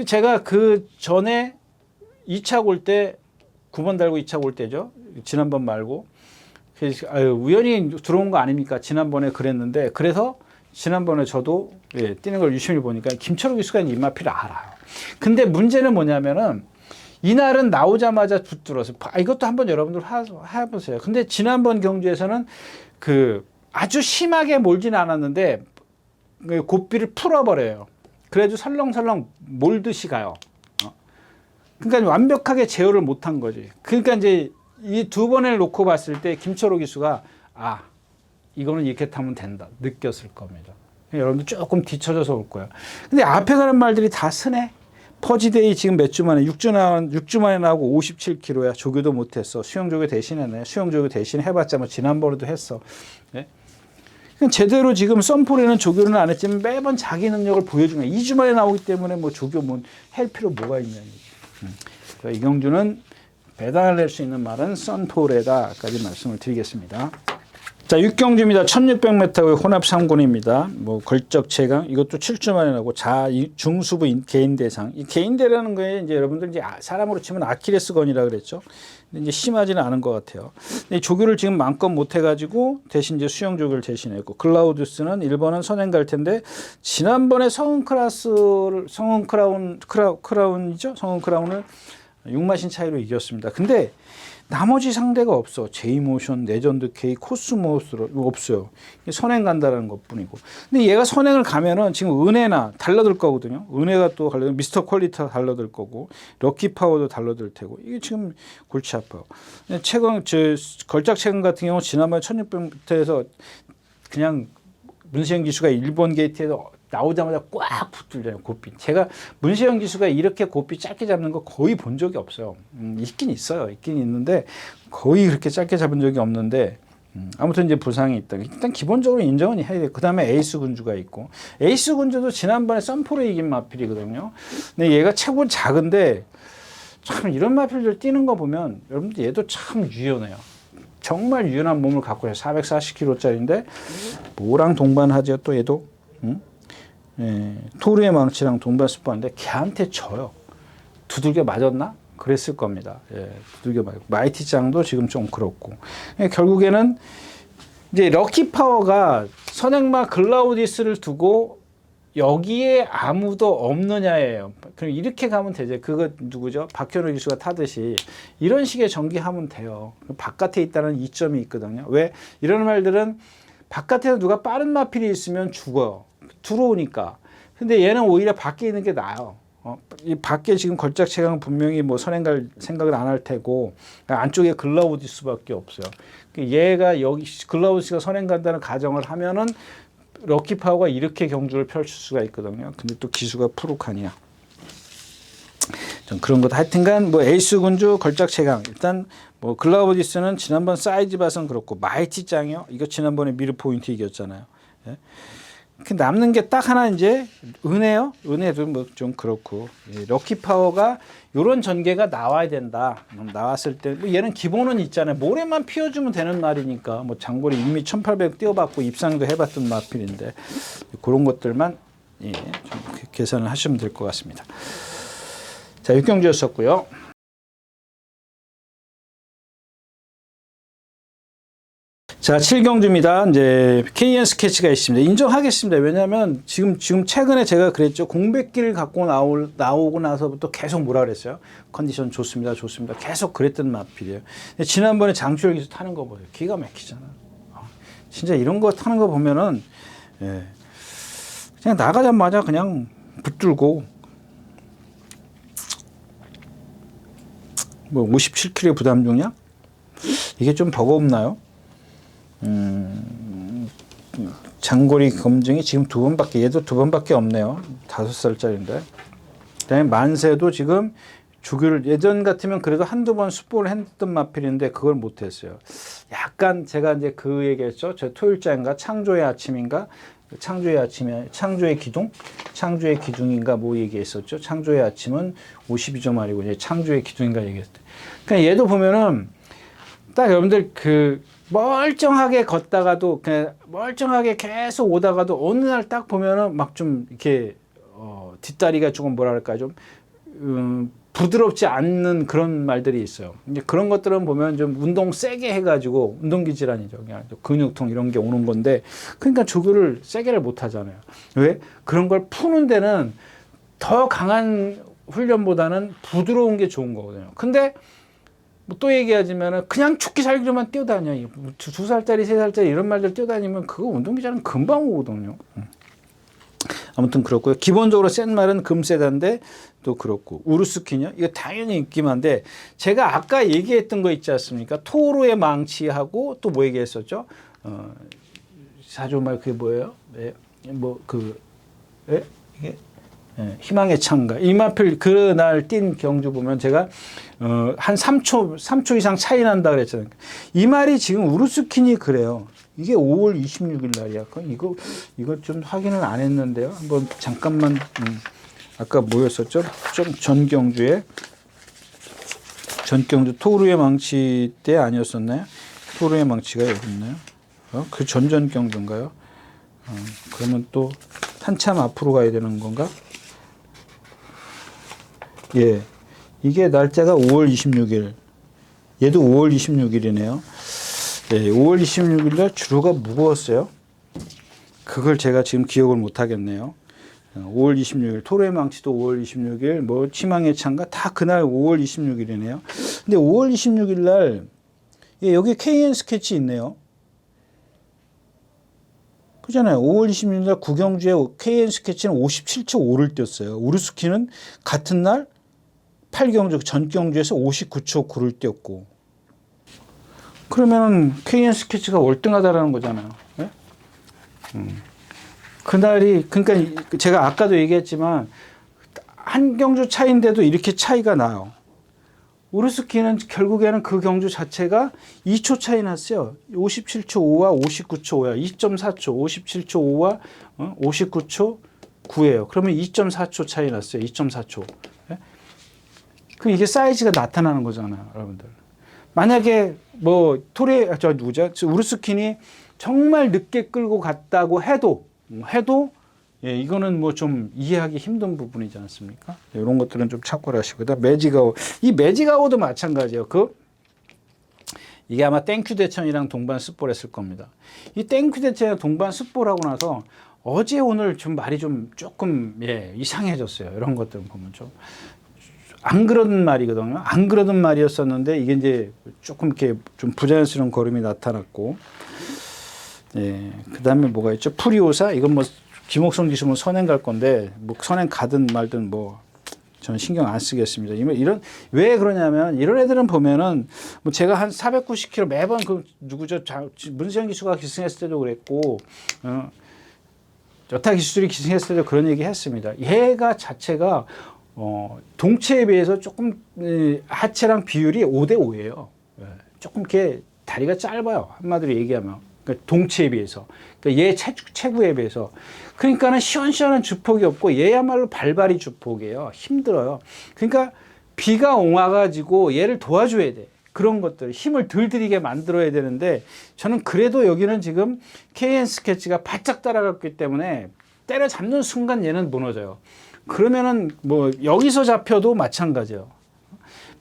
제가 그 전에 2차 골 때 9번 달고 2차 골 때죠. 지난번 말고. 우연히 들어온 거 아닙니까? 지난번에 그랬는데 그래서 지난번에 저도 뛰는 걸 유심히 보니까 김철우 기수가 입마피를 알아요. 근데 문제는 뭐냐면은 이날은 나오자마자 붙들어서 이것도 한번 여러분들 해보세요. 근데 지난번 경주에서는 그 아주 심하게 몰지는 않았는데 고삐를 풀어버려요. 그래도 설렁설렁 몰듯이 가요. 그러니까 완벽하게 제어를 못한 거지. 그러니까 이제 이 두 번을 놓고 봤을 때 김철호 기수가 이거는 이렇게 타면 된다 느꼈을 겁니다. 여러분들 조금 뒤쳐져서 올 거예요. 근데 앞에 가는 말들이 다 스네. 퍼지데이 지금 몇 주 만에 6주 만에 나오고 57km야. 조교도 못했어. 수영조교 대신했네. 수영조교 대신 해봤자 뭐 지난번에도 했어. 네? 제대로 지금 썬폴에는 조교는 안 했지만 매번 자기 능력을 보여주는 거야. 2주 만에 나오기 때문에 뭐 조교 뭐 할 필요 뭐가 있냐. 이경주는 배당을 낼 수 있는 말은 썬폴에다까지 말씀을 드리겠습니다. 자, 6경주입니다. 1600m의 혼합 3군입니다. 뭐 걸적 최강 이것도 7주 만에 나고 중수부 개인 대상. 이 개인 대라는 거에 이제 여러분들 이제 사람으로 치면 아킬레스건이라 그랬죠. 근데 이제 심하지는 않은 것 같아요. 근데 조교를 지금 마음껏 못 해가지고 대신 이제 수영 조교를 대신했고 클라우디우스는 1번은 선행 갈 텐데 지난번에 크라운이죠. 성은 크라운을 6마신 차이로 이겼습니다. 근데 나머지 상대가 없어. 제이모션, 레전드 K, 코스모스로 없어요. 선행 간다라는 것뿐이고. 근데 얘가 선행을 가면은 지금 은혜나 달라들 거거든요. 은혜가 또 달라들, 미스터 퀄리티가 달라들 거고, 럭키 파워도 달라들 테고. 이게 지금 골치 아파요. 최근 걸작 최근 같은 경우 지난번에 1600m에서 그냥 문세영 기수가 일본 게이트에서 나오자마자 꽉 붙들려요. 고삐. 제가 문세영 기수가 이렇게 고삐 짧게 잡는 거 거의 본 적이 없어요. 있긴 있어요. 있긴 있는데 거의 그렇게 짧게 잡은 적이 없는데 아무튼 이제 부상이 있다. 일단 기본적으로 인정은 해야 돼요. 그 다음에 에이스 군주가 있고 에이스 군주도 지난번에 썬포로 이긴 마필이거든요. 근데 얘가 최고 작은데 참 이런 마필들 뛰는 거 보면 여러분들 얘도 참 유연해요. 정말 유연한 몸을 갖고 있어요. 440kg짜리인데 뭐랑 동반하죠 또 얘도. 토르의 망치랑 동반 스포하는데 걔한테 져요. 두들겨 맞았나? 그랬을 겁니다. 두들겨 맞고 마이티 짱도 지금 좀 그렇고 결국에는 이제 럭키 파워가 선행마 글라우디스를 두고 여기에 아무도 없느냐예요. 그럼 이렇게 가면 되죠. 그거 누구죠? 박현우 기수가 타듯이 이런 식의 전개하면 돼요. 바깥에 있다는 이점이 있거든요. 왜 이런 말들은 바깥에서 누가 빠른 마필이 있으면 죽어요. 들어오니까. 근데 얘는 오히려 밖에 있는 게 나아요. 이 밖에 지금 걸작 체감은 분명히 뭐 선행 갈 생각을 안 할 테고 안쪽에 글라우디스밖에 없어요. 얘가 여기 글라우디스가 선행 간다는 가정을 하면은 럭키 파워가 이렇게 경주를 펼칠 수가 있거든요. 근데 또 기수가 푸르칸이야. 좀 그런 것 하여튼간 뭐 에이스 군주 걸작 체강 일단 뭐 글라우디스는 지난번 사이즈 봐선 그렇고 마이티 짱이요. 이거 지난번에 미르 포인트 이겼잖아요. 예? 남는 게 딱 하나 이제 은혜요. 은혜도 뭐 좀 그렇고 럭키 파워가 이런 전개가 나와야 된다. 나왔을 때 뭐 얘는 기본은 있잖아요. 모래만 피워주면 되는 말이니까 뭐 장거리 이미 1800 뛰어봤고 입상도 해봤던 마필인데 그런 것들만 좀 계산을 하시면 될 것 같습니다. 자 6경주였었고요. 자, 7경주입니다. 이제 KN 스케치가 있습니다. 인정하겠습니다. 왜냐하면 지금 최근에 제가 그랬죠. 공백기를 갖고 나오고 나서부터 계속 뭐라 그랬어요? 컨디션 좋습니다. 좋습니다. 계속 그랬던 마필이에요. 지난번에 장주열 기수 타는 거 보세요. 기가 막히잖아. 진짜 이런 거 타는 거 보면은 그냥 나가자마자 그냥 붙들고 뭐 57kg 부담 중량? 이게 좀 버거운나요? 장거리 검증이 지금 얘도 2번밖에 없네요. 5살짜리인데. 그다음에 만세도 지금 주기를 예전 같으면 그래도 한두 번 숫보를 했던 마필인데 그걸 못했어요. 약간 제가 이제 그 얘기했죠. 저 토요일자인가 창조의 아침인가 창조의 아침에 창조의 기둥 창조의 기둥인가 뭐 얘기했었죠. 창조의 아침은 52점 아니고 이제 창조의 기둥인가 얘기했을 때. 그러니까 얘도 보면은 딱 여러분들 그 멀쩡하게 걷다가도 그냥 멀쩡하게 계속 오다가도 어느 날 딱 보면은 막 좀 이렇게 뒷다리가 조금 뭐랄까 좀 부드럽지 않는 그런 말들이 있어요. 이제 그런 것들은 보면 좀 운동 세게 해가지고 운동기 질환이죠. 그냥 근육통 이런 게 오는 건데 그러니까 조교를 세게를 못 하잖아요. 왜? 그런 걸 푸는 데는 더 강한 훈련보다는 부드러운 게 좋은 거거든요. 근데 뭐 또 얘기하자면은 그냥 죽기 살기로만 뛰어다녀. 2살짜리, 3살짜리 이런 말들 뛰어다니면 그거 운동기 질환 금방 오거든요. 아무튼 그렇고요. 기본적으로 센 말은 금세단데 또 그렇고 우르스킨이요. 이거 당연히 있기만한데 제가 아까 얘기했던 거 있지 않습니까? 토로의 망치하고 또 뭐 얘기했었죠? 사조말 그게 뭐예요? 이게 희망의 창가. 이마필 그날 뛴 경주 보면 제가 한 3초 이상 차이 난다 그랬잖아요. 이 말이 지금 우르스킨이 그래요. 이게 5월 26일 날이야. 이거 좀 확인을 안 했는데요. 한번 잠깐만 아까 뭐였었죠? 좀 전경주 토르의 망치 때 아니었었나요? 토르의 망치가 여기 있나요? 그 전경주인가요? 그러면 또 한참 앞으로 가야 되는 건가? 예. 이게 날짜가 5월 26일. 얘도 5월 26일이네요. 네, 5월 26일 날 주로가 무거웠어요. 그걸 제가 지금 기억을 못 하겠네요. 5월 26일, 토르의 망치도 5월 26일, 뭐 희망의 창가 다 그날 5월 26일이네요. 근데 5월 26일 날 여기 KN 스케치 있네요. 그잖아요. 5월 26일 날 구경주에 KN 스케치는 57.5를 뛰었어요. 우르스키는 같은 날 8경주 전경주에서 59초 9를 뛰었고. 그러면은 KN 스케치가 월등하다라는 거잖아요. 네? 그날이 그러니까 제가 아까도 얘기했지만 한 경주 차이인데도 이렇게 차이가 나요. 우르스키는 결국에는 그 경주 자체가 2초 차이 났어요. 57초 5와 59초 5야. 2.4초. 57초 5와 59초 9예요. 그러면 2.4초 차이 났어요. 2.4초. 네? 그럼 이게 사이즈가 나타나는 거잖아요, 여러분들. 만약에 뭐 우르스킨이 정말 늦게 끌고 갔다고 해도 예, 이거는 뭐 좀 이해하기 힘든 부분이지 않습니까? 이런 것들은 좀 참고를 하시고. 이 매지가오도 마찬가지예요. 이게 아마 땡큐 대천이랑 동반 습보를 했을 겁니다. 이 땡큐 대천이랑 동반 습보를 하고 나서 어제 오늘 좀 말이 좀 조금 이상해졌어요. 이런 것들 보면 좀. 안 그러던 말이거든요. 안 그러던 말이었었는데 이게 이제 조금 이렇게 좀 부자연스러운 걸음이 나타났고, 예, 그 다음에 뭐가 있죠? 프리오사 이건 뭐 김옥성 기수 뭐 선행 갈 건데 뭐 선행 가든 말든 뭐 저는 신경 안 쓰겠습니다. 이런 왜 그러냐면 이런 애들은 보면은 뭐 제가 한 490km 매번 그 누구죠? 문세영 기수가 기승했을 때도 그랬고, 여타 기수들이 기승했을 때도 그런 얘기 했습니다. 얘가 자체가 동체에 비해서 조금 하체랑 비율이 5대5예요. 조금 이렇게 다리가 짧아요. 한마디로 얘기하면. 그러니까 동체에 비해서. 그러니까 얘 체구에 비해서. 그러니까는 시원시원한 주폭이 없고 얘야말로 발발이 주폭이에요. 힘들어요. 그러니까 비가 옹아가지고 얘를 도와줘야 돼. 그런 것들. 힘을 덜 들이게 만들어야 되는데 저는 그래도 여기는 지금 KN 스케치가 바짝 따라갔기 때문에 때려잡는 순간 얘는 무너져요. 그러면은 뭐 여기서 잡혀도 마찬가지예요.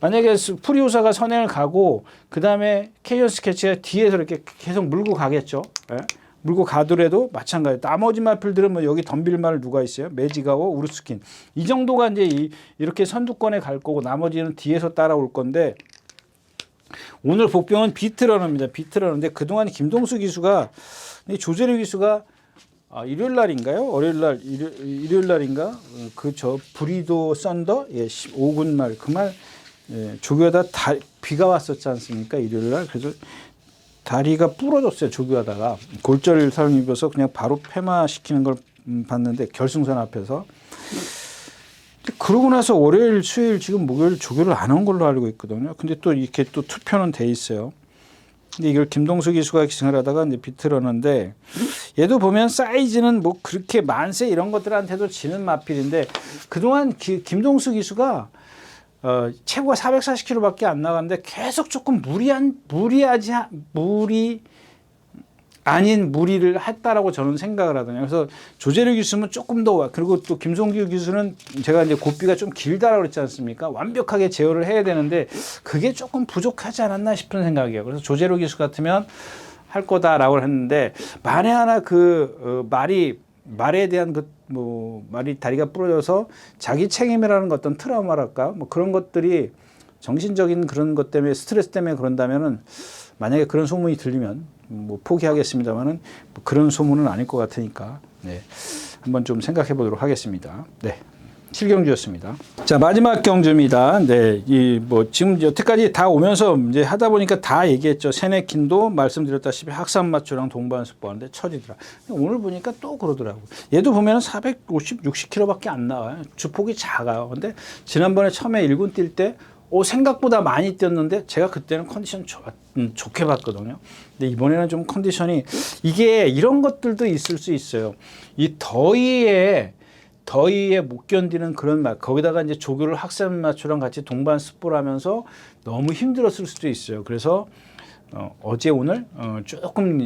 만약에 프리우사가 선행을 가고 그 다음에 KN 스케치가 뒤에서 이렇게 계속 물고 가겠죠. 예? 물고 가더라도 마찬가지. 나머지 마필들은 뭐 여기 덤빌 말 누가 있어요? 매지가오, 우르스킨. 이 정도가 이제 이렇게 선두권에 갈 거고 나머지는 뒤에서 따라올 건데 오늘 복병은 비트러너입니다. 비트러너인데 그동안 김동수 기수가 조재료 기수가 일요일 날인가요? 일요일 날인가? 브리도 썬더? 예, 15군 말. 그 말 예, 조교하다 비가 왔었지 않습니까? 일요일 날. 그래서 다리가 부러졌어요. 조교하다가 골절 사용 입어서 그냥 바로 폐마시키는 걸 봤는데 결승선 앞에서. 그러고 나서 월요일, 수요일, 지금 목요일 조교를 안 한 걸로 알고 있거든요. 근데 또 이렇게 또 투표는 돼 있어요. 근데 이걸 김동수 기수가 기승을 하다가 이제 비틀었는데 얘도 보면 사이즈는 뭐 그렇게 만세 이런 것들한테도 지는 마필인데 그동안 김동수 기수가 최고가 440kg밖에 안 나갔는데 계속 조금 무리를 했다라고 저는 생각을 하거든요. 그래서 조재료 기수는 조금 더, 그리고 또 김성규 기수는 제가 이제 고비가 좀 길다라고 그랬지 않습니까? 완벽하게 제어를 해야 되는데 그게 조금 부족하지 않았나 싶은 생각이에요. 그래서 조재료 기수 같으면 할 거다라고 했는데 만에 하나 말에 대한 말이 다리가 부러져서 자기 책임이라는 어떤 트라우마랄까 뭐 그런 것들이 정신적인 그런 것 때문에 스트레스 때문에 그런다면은 만약에 그런 소문이 들리면 뭐 포기하겠습니다만은 뭐 그런 소문은 아닐 것 같으니까 네. 한번 좀 생각해 보도록 하겠습니다. 네. 실경주였습니다. 자, 마지막 경주입니다. 네. 지금 여태까지 다 오면서 이제 하다 보니까 다 얘기했죠. 세네킨도 말씀드렸다시피 학산마초랑 동반습보 하는데 처지더라. 오늘 보니까 또 그러더라고. 얘도 보면 450, 60kg밖에 안 나와요. 주폭이 작아요. 근데 지난번에 처음에 1군 뛸 때 생각보다 많이 뛰었는데 제가 그때는 컨디션 좋게 봤거든요. 근데 이번에는 좀 컨디션이 이게 이런 것들도 있을 수 있어요. 이 더위에 못 견디는 그런 맛. 거기다가 이제 조교를 학산마초랑 같이 동반 습보를 하면서 너무 힘들었을 수도 있어요. 그래서 어제 오늘 조금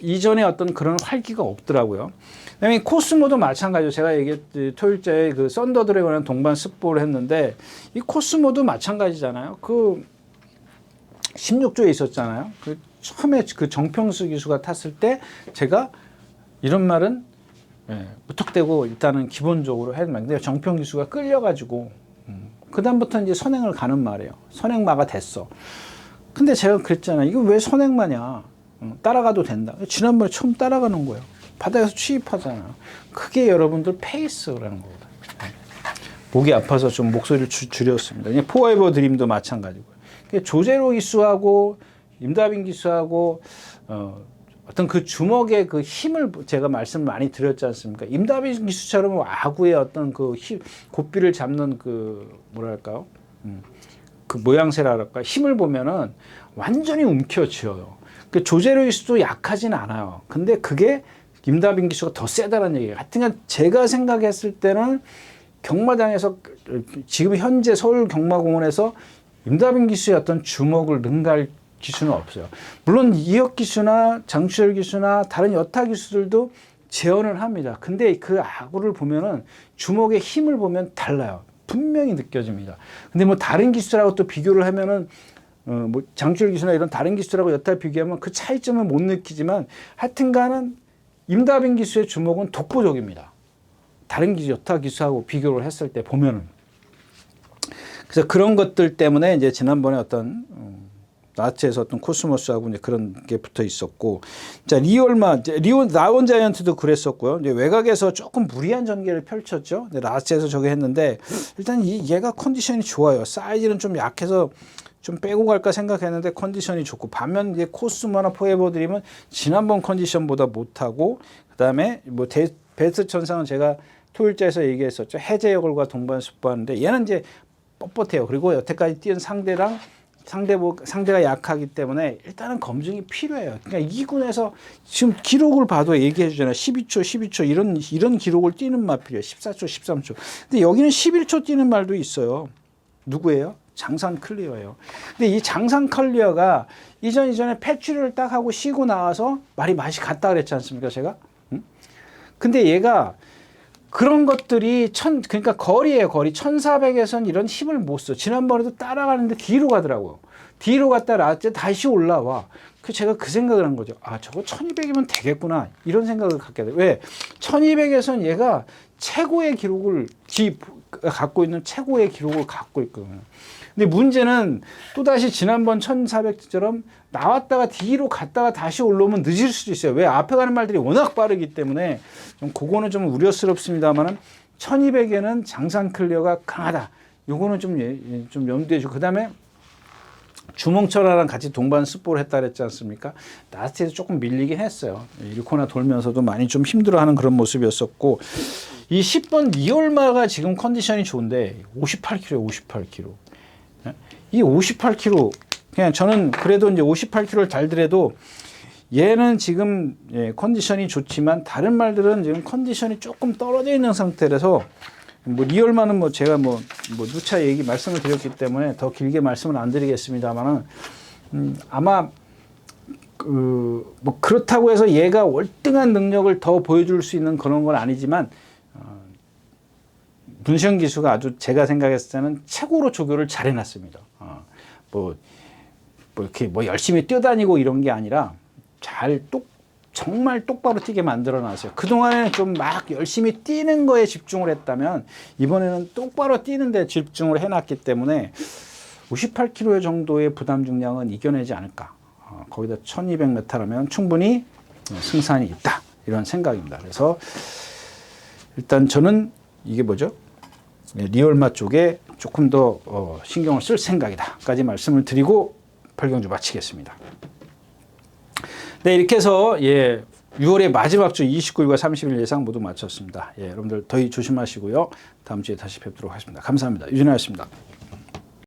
이전에 어떤 그런 활기가 없더라고요. 그다음에 코스모도 마찬가지로 제가 얘기했듯이 토요일자에 그 썬더드래곤이랑 동반 습보를 했는데 이 코스모도 마찬가지잖아요. 그 16조에 있었잖아요. 그 처음에 그 정평수 기수가 탔을 때 제가 이런 말은 무턱대고 일단은 기본적으로 해야 되는데 정평 기수가 끌려가지고 그다음부터 이제 선행을 가는 말이에요. 선행마가 됐어. 근데 제가 그랬잖아요. 이거 왜 선행마냐? 따라가도 된다. 지난번에 처음 따라가는 거예요. 바닥에서 취입하잖아요. 그게 여러분들 페이스라는 거거든요. 목이 아파서 좀 목소리를 줄였습니다. 포에버 드림도 마찬가지고요. 조제로 기수하고 임다빈 기수하고 어떤 그 주먹의 그 힘을 제가 말씀을 많이 드렸지 않습니까? 임다빈 기수처럼 아구의 어떤 그 고삐를 잡는 그 뭐랄까요? 그 모양새랄까 힘을 보면은 완전히 움켜쥐어요. 그 조제로 기수도 약하진 않아요. 근데 그게 임다빈 기수가 더 세다는 얘기예요. 하여튼 제가 생각했을 때는 경마장에서 지금 현재 서울 경마공원에서 임다빈 기수의 어떤 주먹을 능가할 기수는 없어요. 물론 이혁 기수나 장추열 기수나 다른 여타 기수들도 재현을 합니다. 근데 그 아구를 보면은 주먹의 힘을 보면 달라요. 분명히 느껴집니다. 근데 뭐 다른 기수라고 또 비교를 하면은 뭐 장추열 기수나 이런 다른 기수라고 여타 비교하면 그 차이점을 못 느끼지만 하여튼간은 임다빈 기수의 주먹은 독보적입니다. 다른 기수, 여타 기수하고 비교를 했을 때 보면은. 그래서 그런 것들 때문에 이제 지난번에 어떤 나츠에서 어떤 코스모스하고 이제 그런 게 붙어 있었고, 자 라온 자이언트도 그랬었고요. 이제 외곽에서 조금 무리한 전개를 펼쳤죠. 나츠에서 저게 했는데 일단 얘가 컨디션이 좋아요. 사이즈는 좀 약해서 좀 빼고 갈까 생각했는데 컨디션이 좋고, 반면 이제 코스모나 포에버 드림은 지난번 컨디션보다 못하고, 그다음에 뭐 베스트 천상은 제가 토요일자에서 얘기했었죠. 해제여걸과 동반 습보하는데 얘는 이제 뻣뻣해요. 그리고 여태까지 뛴 상대가 약하기 때문에 일단은 검증이 필요해요. 그러니까 2군에서 지금 기록을 봐도 얘기해 주잖아요. 12초 이런 기록을 뛰는 마필이에요. 14초, 13초. 근데 여기는 11초 뛰는 말도 있어요. 누구예요? 장산 클리어예요. 근데 이 장산 클리어가 이전에 패치를 딱 하고 쉬고 나와서 맛이 갔다 그랬지 않습니까, 제가? 근데 얘가 그런 것들이 그러니까 거리예요, 거리. 1400에선 이런 힘을 못 써. 지난번에도 따라가는데 뒤로 가더라고요. 뒤로 갔다 라떼 다시 올라와. 제가 그 생각을 한 거죠. 아, 저거 1200이면 되겠구나. 이런 생각을 갖게 돼요. 왜? 1200에선 얘가 최고의 기록을 갖고 있는 최고의 기록을 갖고 있거든요. 근데 문제는 또다시 지난번 1400처럼 나왔다가 뒤로 갔다가 다시 올라오면 늦을 수도 있어요. 왜? 앞에 가는 말들이 워낙 빠르기 때문에 그거는 좀 우려스럽습니다만은 1200에는 장산 클리어가 강하다. 요거는 좀 염두에 주고 그다음에 주몽철이랑 같이 동반 습보를 했다 그랬지 않습니까? 나스티에서 조금 밀리긴 했어요. 1코나 돌면서도 많이 좀 힘들어하는 그런 모습이었었고 이 10번 리얼마가 지금 컨디션이 좋은데 58kg에 58kg. 이 58kg 그냥 저는 그래도 이제 58kg를 달더라도 얘는 지금 컨디션이 좋지만 다른 말들은 지금 컨디션이 조금 떨어져 있는 상태라서 뭐 리얼만은 뭐 제가 뭐 누차 얘기 말씀을 드렸기 때문에 더 길게 말씀을 안 드리겠습니다만은 아마 뭐 그렇다고 해서 얘가 월등한 능력을 더 보여줄 수 있는 그런 건 아니지만 문시영 기수가 아주 제가 생각했을 때는 최고로 조교를 잘 해놨습니다. 뭐 이렇게 뭐 열심히 뛰어다니고 이런 게 아니라 정말 똑바로 뛰게 만들어 놨어요. 그동안에는 좀 막 열심히 뛰는 거에 집중을 했다면 이번에는 똑바로 뛰는 데 집중을 해놨기 때문에 58kg 정도의 부담 중량은 이겨내지 않을까. 거기다 1200m라면 충분히 승산이 있다. 이런 생각입니다. 그래서 일단 저는 이게 뭐죠? 리얼마 쪽에 조금 더 신경을 쓸 생각이다까지 말씀을 드리고 팔경주 마치겠습니다. 네, 이렇게 해서 6월의 마지막 주 29일과 30일 예상 모두 마쳤습니다. 여러분들 더위 조심하시고요. 다음 주에 다시 뵙도록 하겠습니다. 감사합니다. 유진아였습니다.